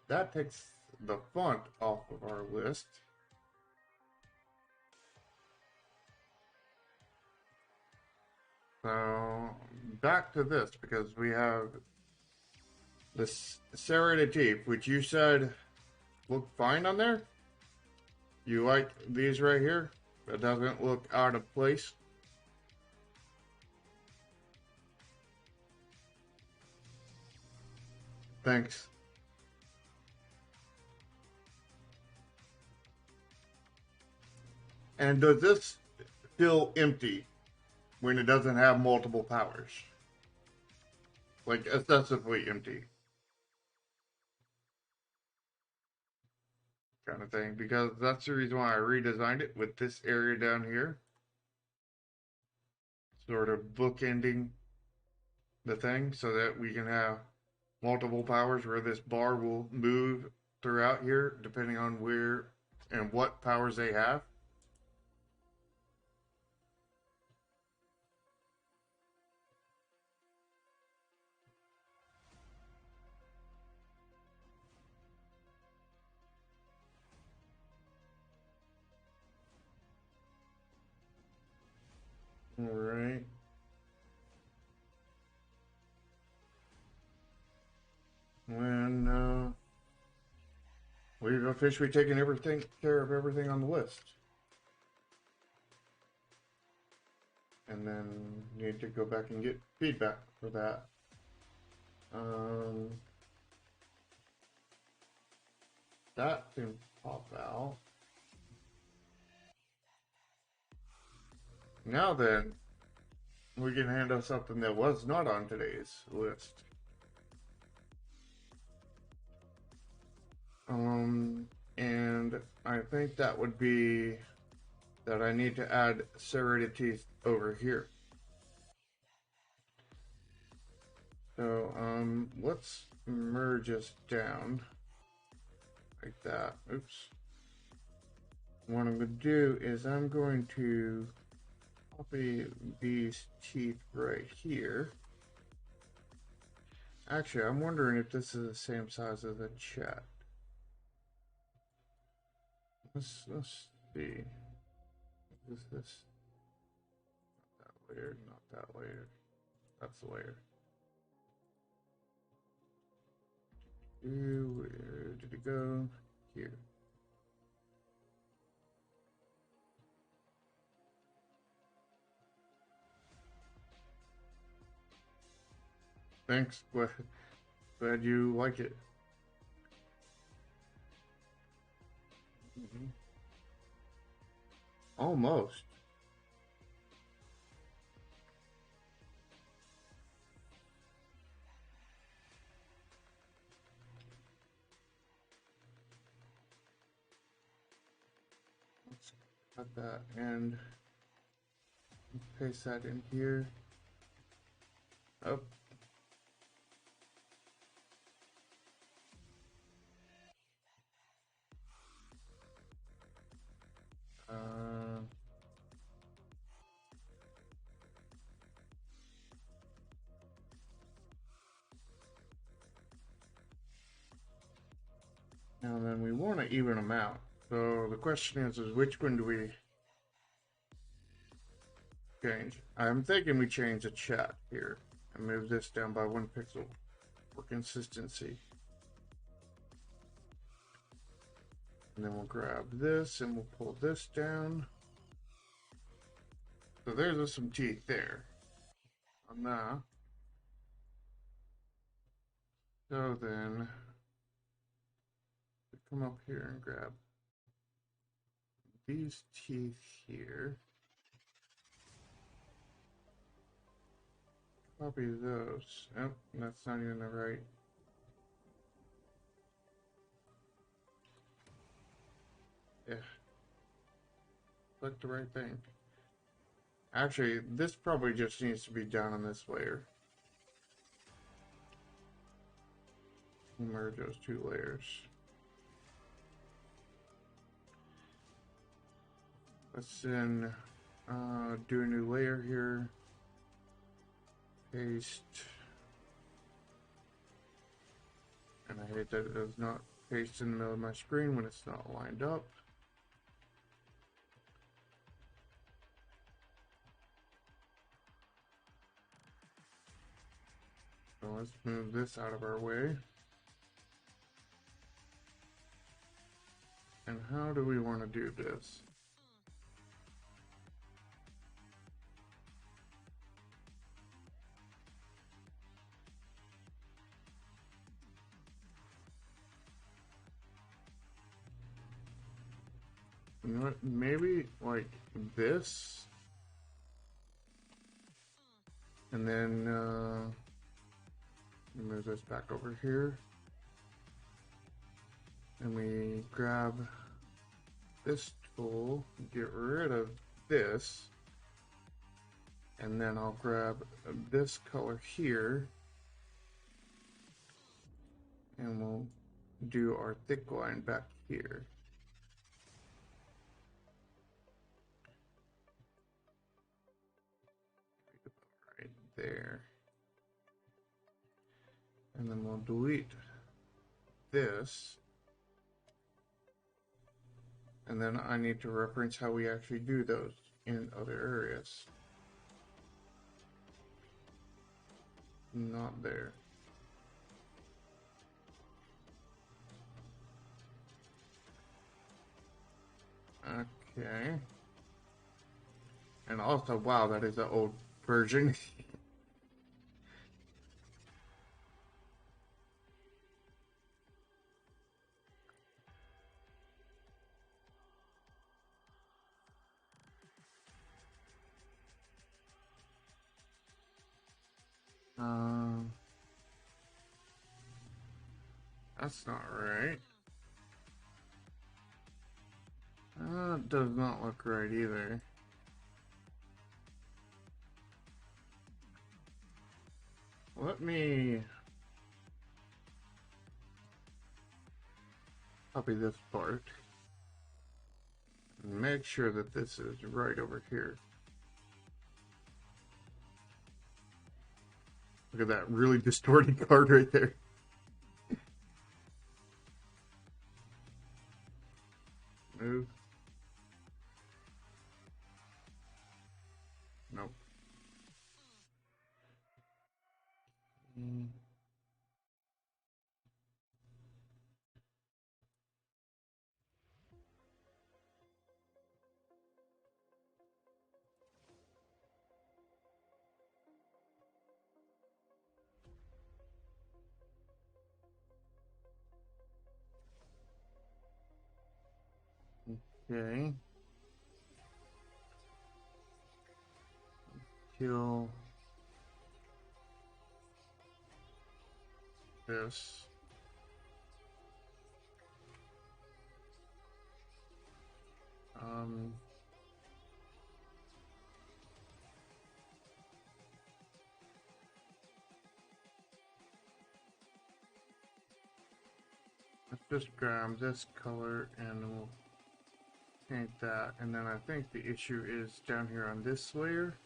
that takes the font off of our list. So back to this, because we have this serrated teeth, which you said look fine on there. You like these right here? That doesn't look out of place. Thanks. And does this feel empty when it doesn't have multiple powers? Like excessively empty kind of thing, because that's the reason why I redesigned it with this area down here, sort of bookending the thing so that we can have multiple powers where this bar will move throughout here depending on where and what powers they have. Alright. When we've officially taken care of everything on the list. And then need to go back and get feedback for that. That didn't pop out. Now then, we can handle something that was not on today's list. And I think that would be that I need to add serrated teeth over here. So, let's merge us down like that. Oops. What I'm going to do is I'm going to copy these teeth right here. Actually, I'm wondering if this is the same size as the chat. Let's see. Is this? Not that layer, not that layer. That's the layer. Where did it go? Here. Thanks, glad you like it. Almost. Let's cut that and paste that in here. Up. Now then, we want to even them out. So the question is which one do we change? I'm thinking we change the chat here and move this down by 1 pixel for consistency. And then we'll grab this and we'll pull this down. So there's some teeth there on that. So then we come up here and grab these teeth here. Copy those. Oh, that's not even the right. Yeah. Click the right thing. Actually, this probably just needs to be done on this layer. Merge those two layers. Let's then do a new layer here. Paste. And I hate that it does not paste in the middle of my screen when it's not lined up. So let's move this out of our way. And how do we want to do this? You know what? Maybe like this. And then move this back over here. And we grab this tool, get rid of this. And then I'll grab this color here. And we'll do our thick line back here. Right there. And then we'll delete this. And then I need to reference how we actually do those in other areas. not there. Okay. And also, wow, that is an old version. Um, that's not right. It does not look right either. Let me copy this part and make sure that this is right over here. Look at that really distorted card right there. Move. Nope. Okay. Kill this. Um, let's just grab this color and we'll paint that. And then I think the issue is down here on this layer.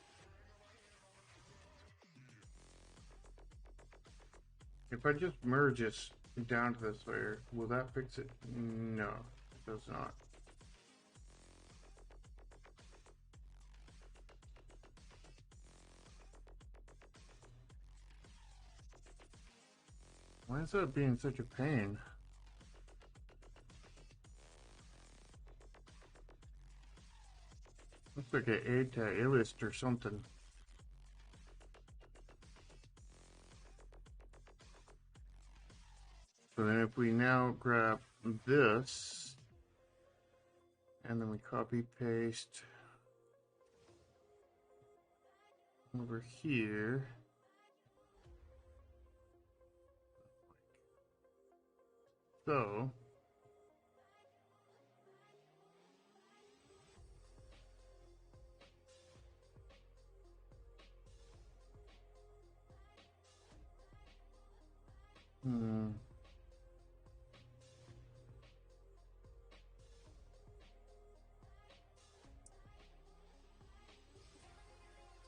If I just merge this down to this layer, will that fix it? No, it does not. Why is that being such a pain? Looks like an aid to alias or something. So then if we now grab this, and then we copy paste over here. So,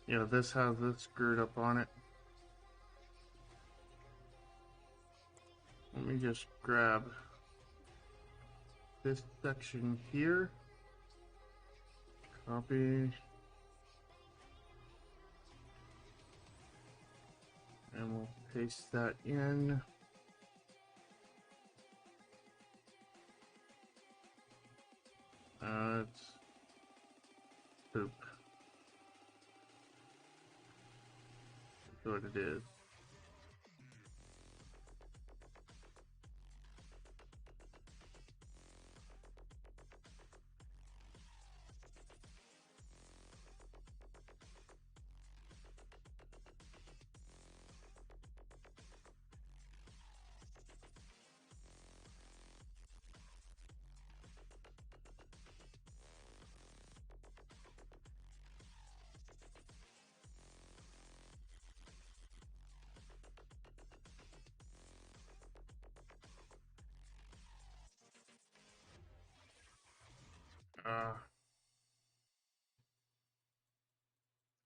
yeah, this has this screwed up on it. Let me just grab this section here, copy, and we'll paste that in. It's poop. That's what it is.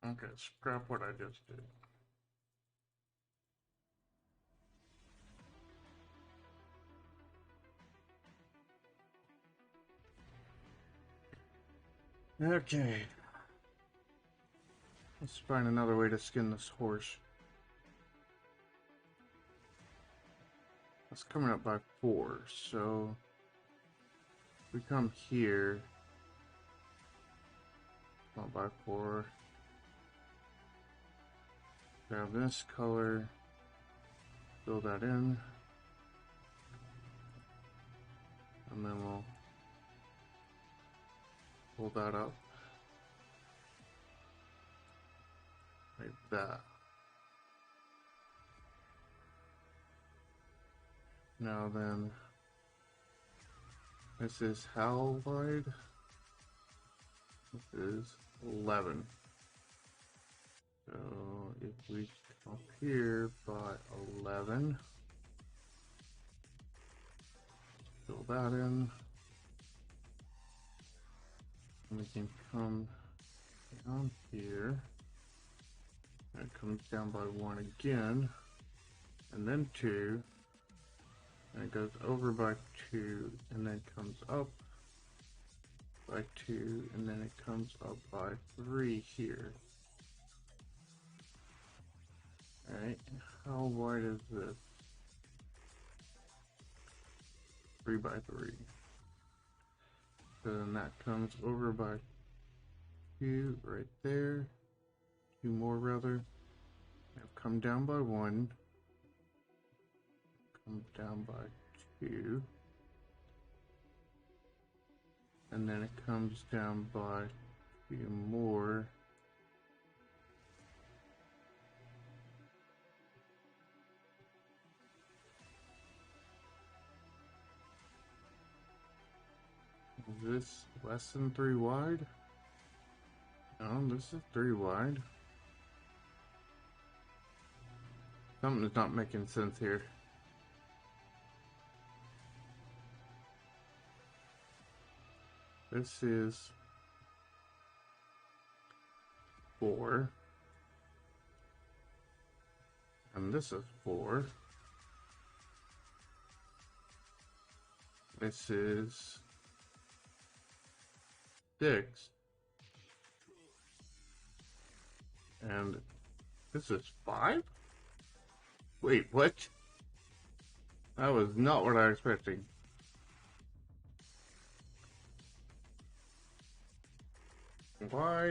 Okay, scrap what I just did. Okay. Let's find another way to skin this horse. It's coming up by 4, so we come here. Not by 4. Grab this color, fill that in, and then we'll pull that up like that. Now then, this is how wide? This is 11. So if we come up here by 11, fill that in, and we can come down here, and it comes down by 1 again, and then 2, and it goes over by 2, and then comes up by 2, and then it comes up by 3 here. Alright, how wide is this? 3 by 3. So then that comes over by 2 right there. 2 more rather. Now come down by 1. Come down by 2. And then it comes down by 2 more. Is this less than 3 wide? No, this is 3 wide. Something is not making sense here. This is 4. And this is 4. This is 6. And this is 5? Wait, what? That was not what I was expecting. Why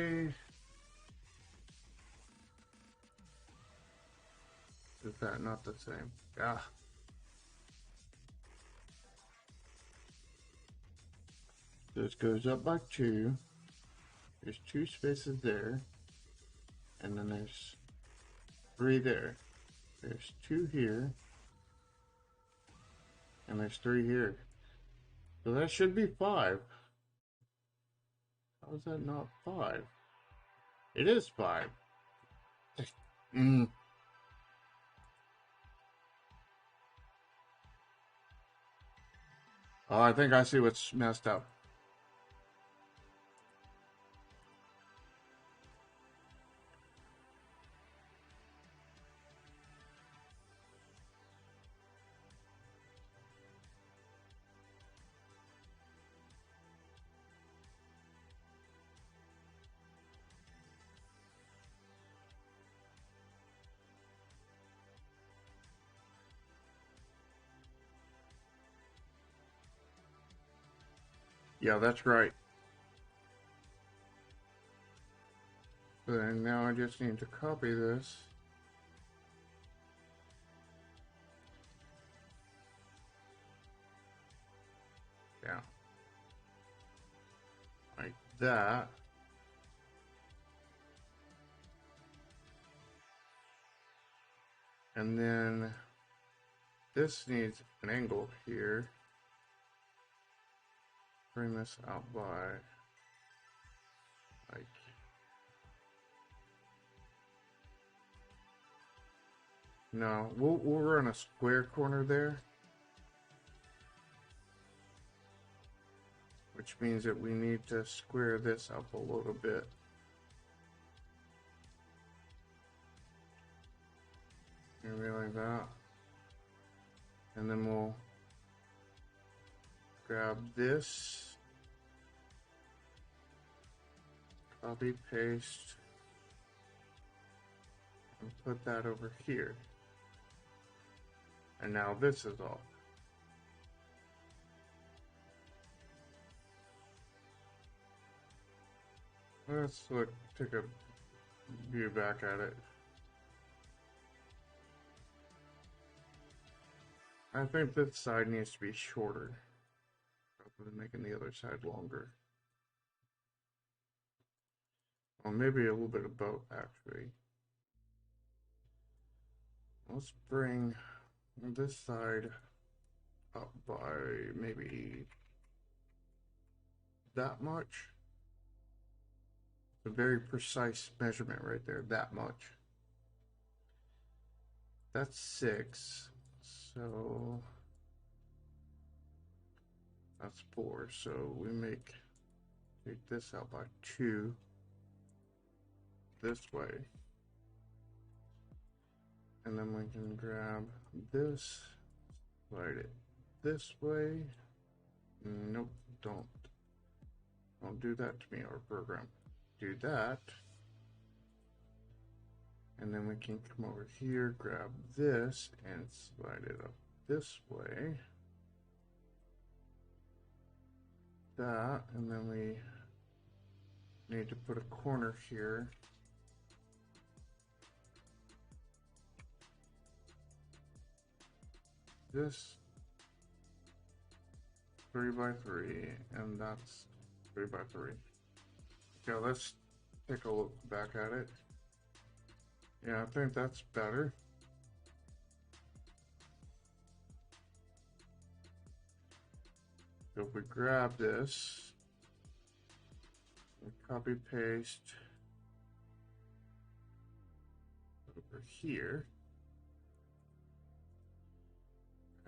is that not the same? Ah. This goes up by 2. There's 2 spaces there. And then there's 3 there. There's 2 here. And there's 3 here. So that should be 5. How is that not 5? It is 5. Oh, I think I see what's messed up. Yeah, that's right. Then now I just need to copy this. Yeah. Like that. And then this needs an angle here. Bring this out by like no, we'll run a square corner there, which means that we need to square this up a little bit. Maybe like that. And then we'll grab this, copy, paste, and put that over here. And now this is off. Let's look, take a view back at it. I think this side needs to be shorter, rather than making the other side longer. Or maybe a little bit of both, actually. Let's bring this side up by maybe that much. A very precise measurement right there, that much. That's 6, so that's 4. So we take this out by 2 this way. And then we can grab this, slide it this way. Nope, don't do that to me, our program. Do that. And then we can come over here, grab this, and slide it up this way. That, and then we need to put a corner here. This 3 by 3, and that's 3 by 3. Okay, let's take a look back at it. Yeah, I think that's better. So if we grab this, and copy paste over here.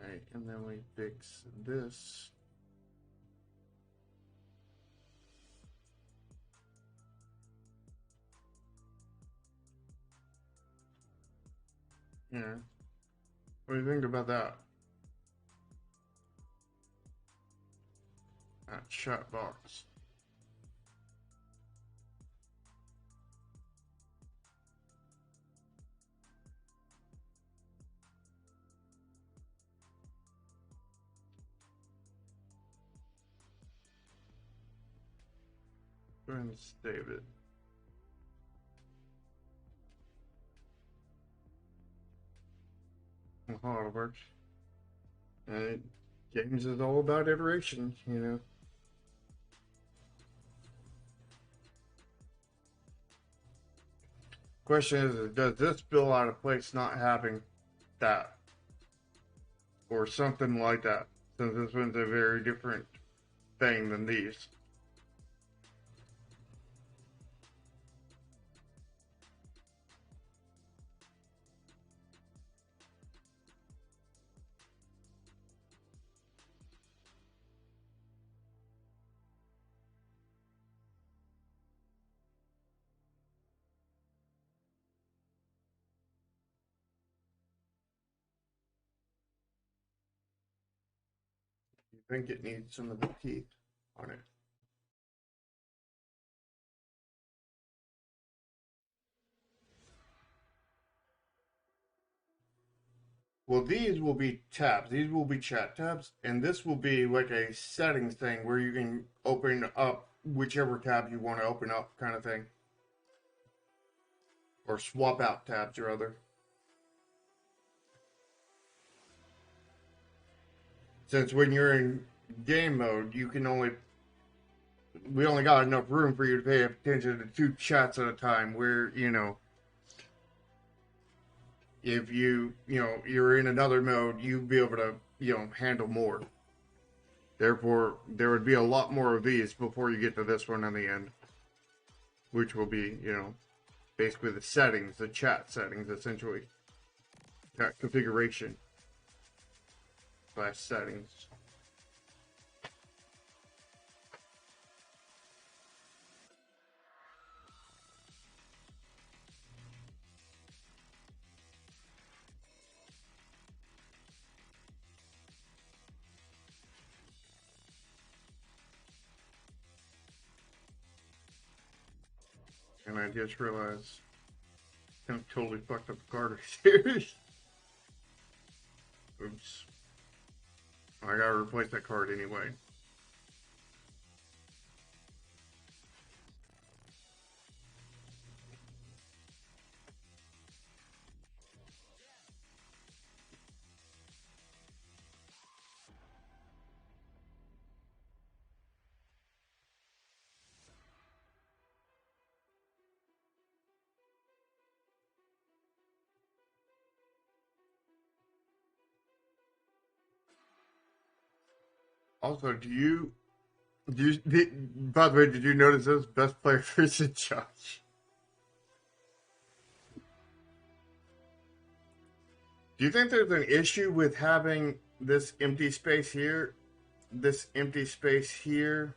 Right, and then we fix this. Yeah. What do you think about that? That chat box. Go ahead and save it. How it works. And games is all about iteration, you know. Question is, does this feel out of place not having that? Or something like that? Since this one's a very different thing than these. You think it needs some of the teeth on it? Well, these will be tabs. These will be chat tabs, and this will be like a settings thing where you can open up whichever tab you want to open up, kind of thing, or swap out tabs or other. Since when you're in game mode, we only got enough room for you to pay attention to 2 chats at a time. Where if you're in another mode, you'd be able to handle more. Therefore, there would be a lot more of these before you get to this one in the end, which will be basically the settings, the chat settings, essentially. Chat configuration / settings. And I just realized I totally fucked up the card right here. Oops. I gotta replace that card anyway. Also, by the way, did you notice this best player versus Josh? Do you think there's an issue with having this empty space here, this empty space here?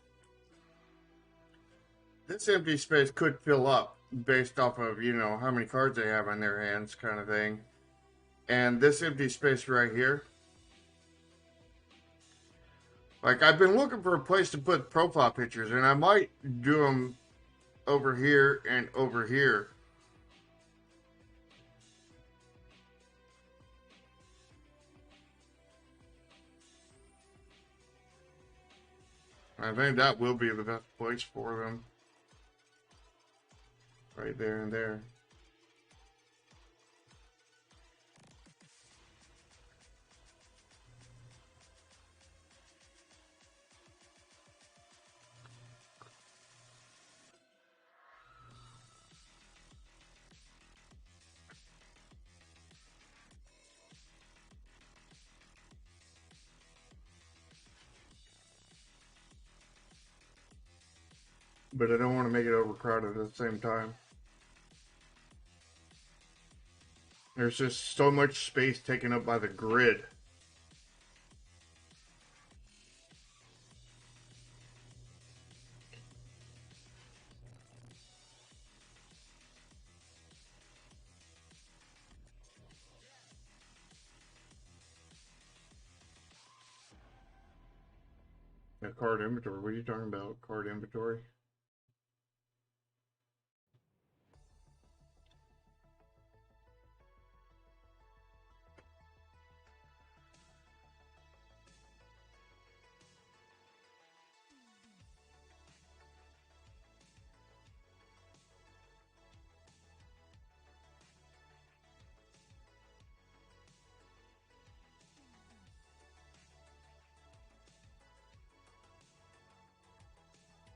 This empty space could fill up based off of, how many cards they have on their hands, kind of thing. And this empty space right here, like, I've been looking for a place to put profile pictures, and I might do them over here and over here. I think that will be the best place for them. Right there and there. But I don't want to make it overcrowded at the same time. There's just so much space taken up by the grid. The card inventory. What are you talking about? Card inventory?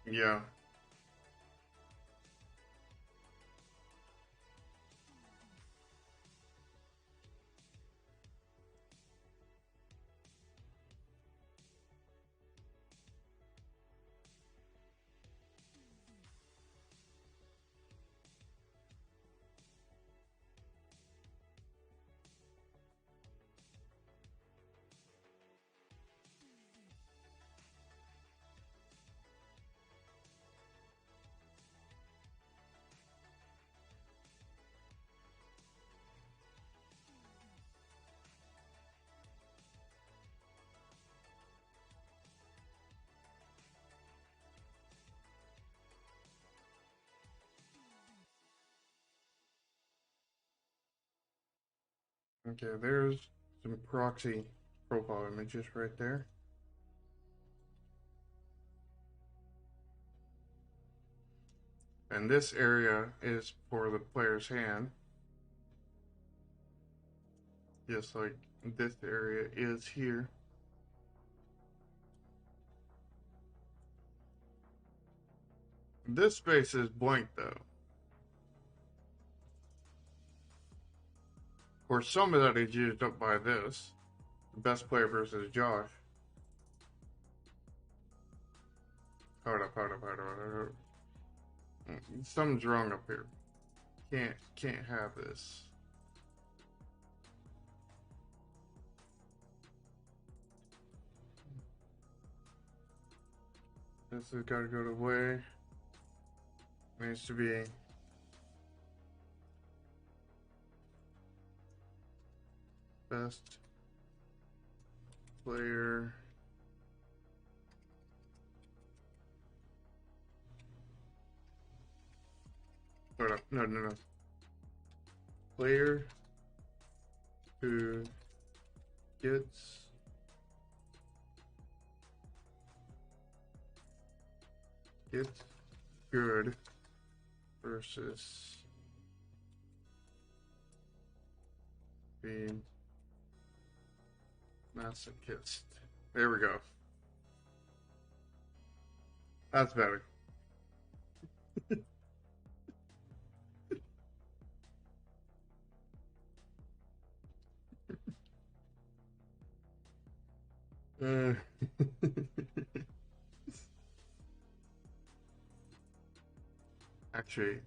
Yeah. Okay, there's some proxy profile images right there. And this area is for the player's hand. Just like this area is here. This space is blank though. Or some of that is used up by this. Best player versus Josh. Hold up. Something's wrong up here. Can't have this. This has got to go away. Needs to be best player hold up. No. Player who gets good versus being masochist. There we go. That's better. Actually,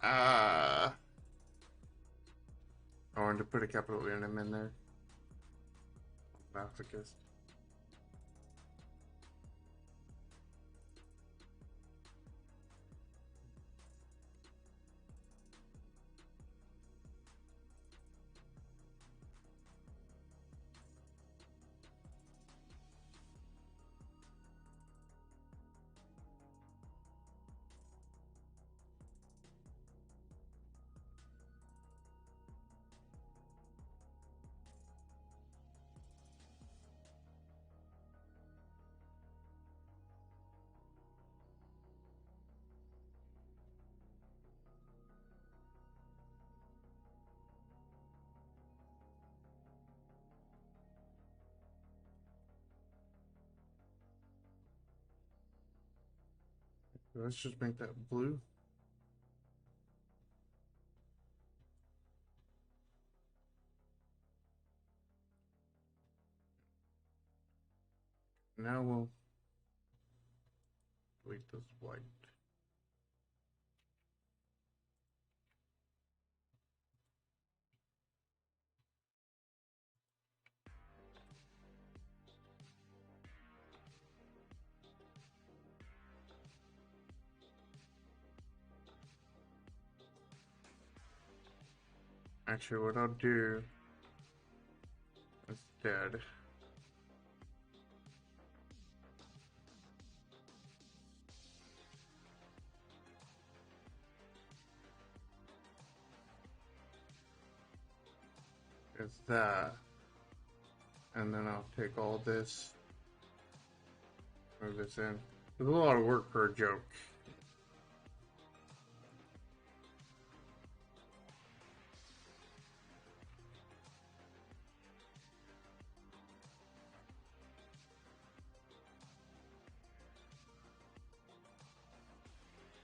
I wanted to put a capital N in there. Masochist. Let's just make that blue. Now we'll delete this white. Actually, what I'll do instead is that, and then I'll take all this, move this in. There's a lot of work for a joke.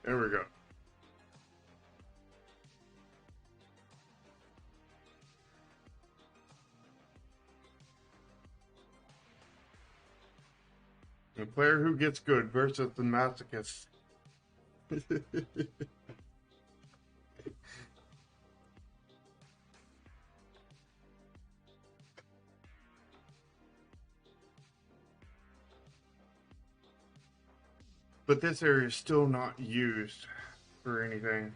There we go. The player who gets good versus the masochist. But this area is still not used for anything.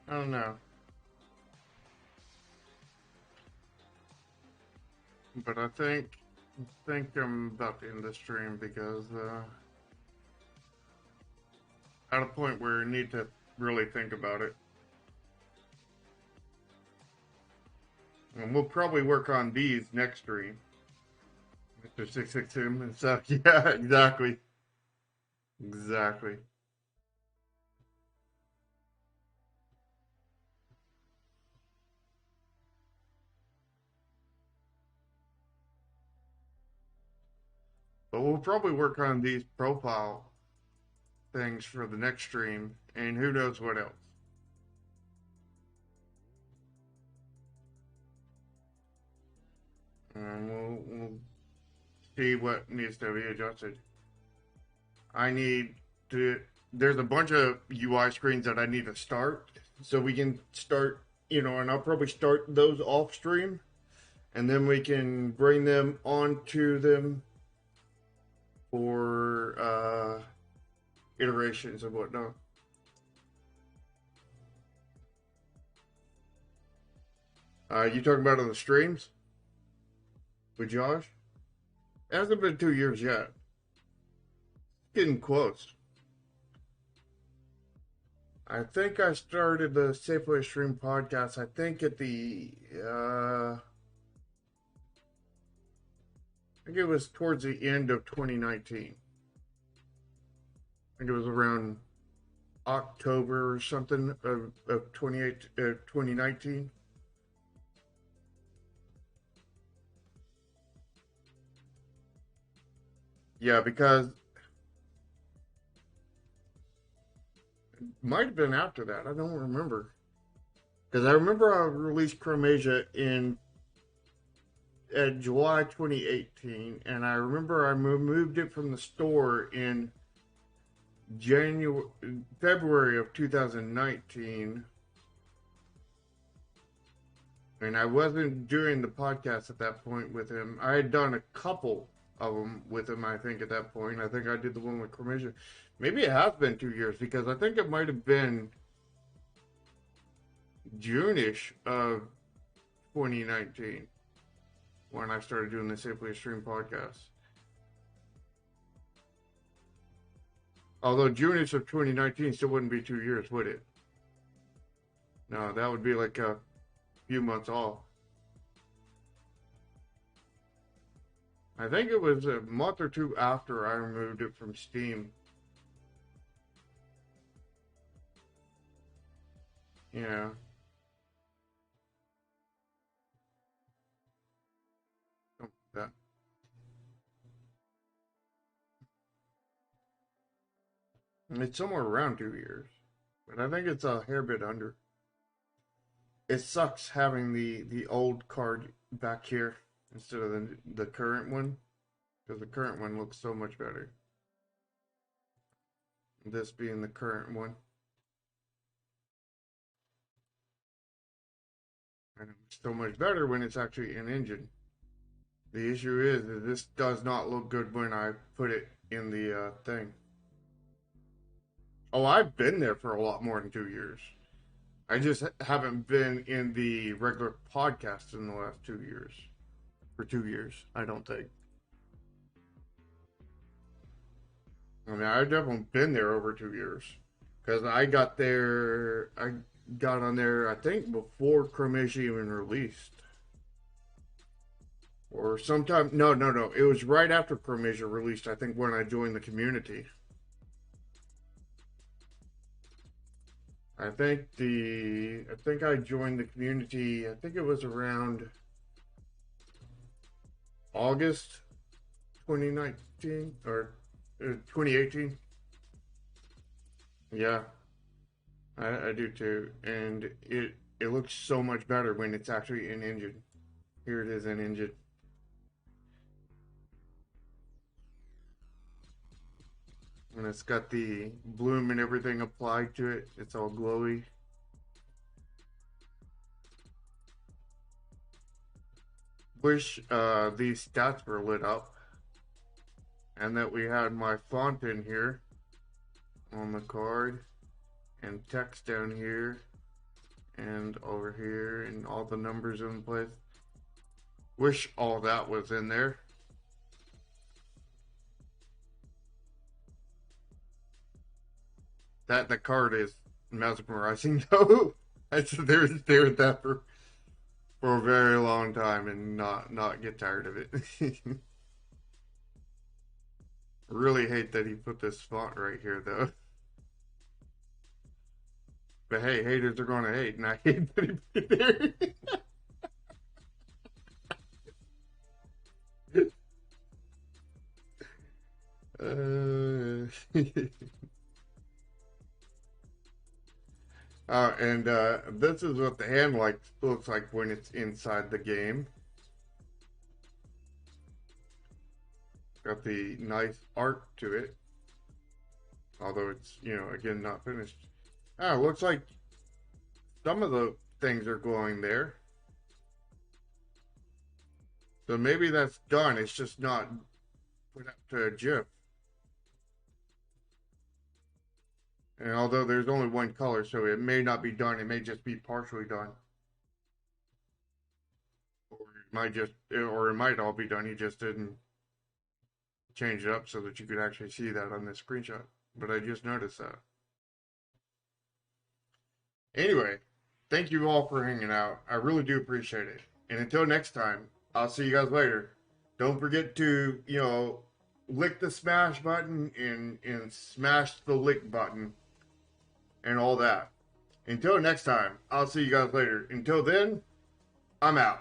I don't know. But I think I'm about to end the stream because at a point where I need to really think about it. And we'll probably work on these next stream. Mr. 662 and stuff. Yeah, exactly. Exactly. But we'll probably work on these profile things for the next stream, and who knows what else. And we'll see what needs to be adjusted. I need to. There's a bunch of UI screens that I need to start, so we can start. And I'll probably start those off stream, and then we can bring them onto them for iterations and whatnot. You talking about on the streams with Josh? It hasn't been 2 years yet. Getting close. I think I started the Safeway Stream podcast, I think at the, I think it was towards the end of 2019. I think it was around October or something of 2019. Yeah, because Might have been after that. I don't remember. Because I remember I released Chromasia in July 2018, and I remember I moved it from the store in January, February of 2019, and I wasn't doing the podcast at that point with him. I had done a couple of them with him, I think, at that point. I think I did the one with Chromasia. Maybe it has been 2 years, because I think it might have been June-ish of 2019 when I started doing the Simply a Stream podcast. Although June-ish of 2019 still wouldn't be 2 years, would it? No, that would be like a few months off. I think it was a month or two after I removed it from Steam. Yeah. That. It's somewhere around 2 years, but I think it's a hair bit under. It sucks having the old card back here instead of the current one, because the current one looks so much better. This being the current one. And it's so much better when it's actually in engine. The issue is that this does not look good when I put it in the thing. Oh, I've been there for a lot more than 2 years. I just haven't been in the regular podcast in the last 2 years. For 2 years, I don't think. I mean, I've definitely been there over 2 years. Because I got on there, I think, before Chromatia even released. Or sometime, no. It was right after Chromasia released, I think, when I joined the community. I think I joined the community, I think it was around August 2019 or 2018. Yeah, I do too. And it looks so much better when it's actually in engine. Here it is in engine. And it's got the bloom and everything applied to it. It's all glowy. Wish these stats were lit up. And that we had my font in here on the card. And text down here. And over here. And all the numbers in place. Wish all that was in there. The card is mesmerizing though. I sit there and stare at that for a very long time and not get tired of it. Really hate that he put this font right here though. But hey, haters are gonna hate, and I hate that he put it there. And this is what the hand looks like when it's inside the game. Got the nice art to it. Although it's, again, not finished. Looks like some of the things are glowing there. So maybe that's done. It's just not put up to a GIF. And although there's only one color, so it may not be done. It may just be partially done. Or it might all be done. He just didn't change it up so that you could actually see that on this screenshot. But I just noticed that. Anyway, thank you all for hanging out. I really do appreciate it. And until next time, I'll see you guys later. Don't forget to, lick the smash button and smash the lick button and all that. Until next time, I'll see you guys later. Until then, I'm out.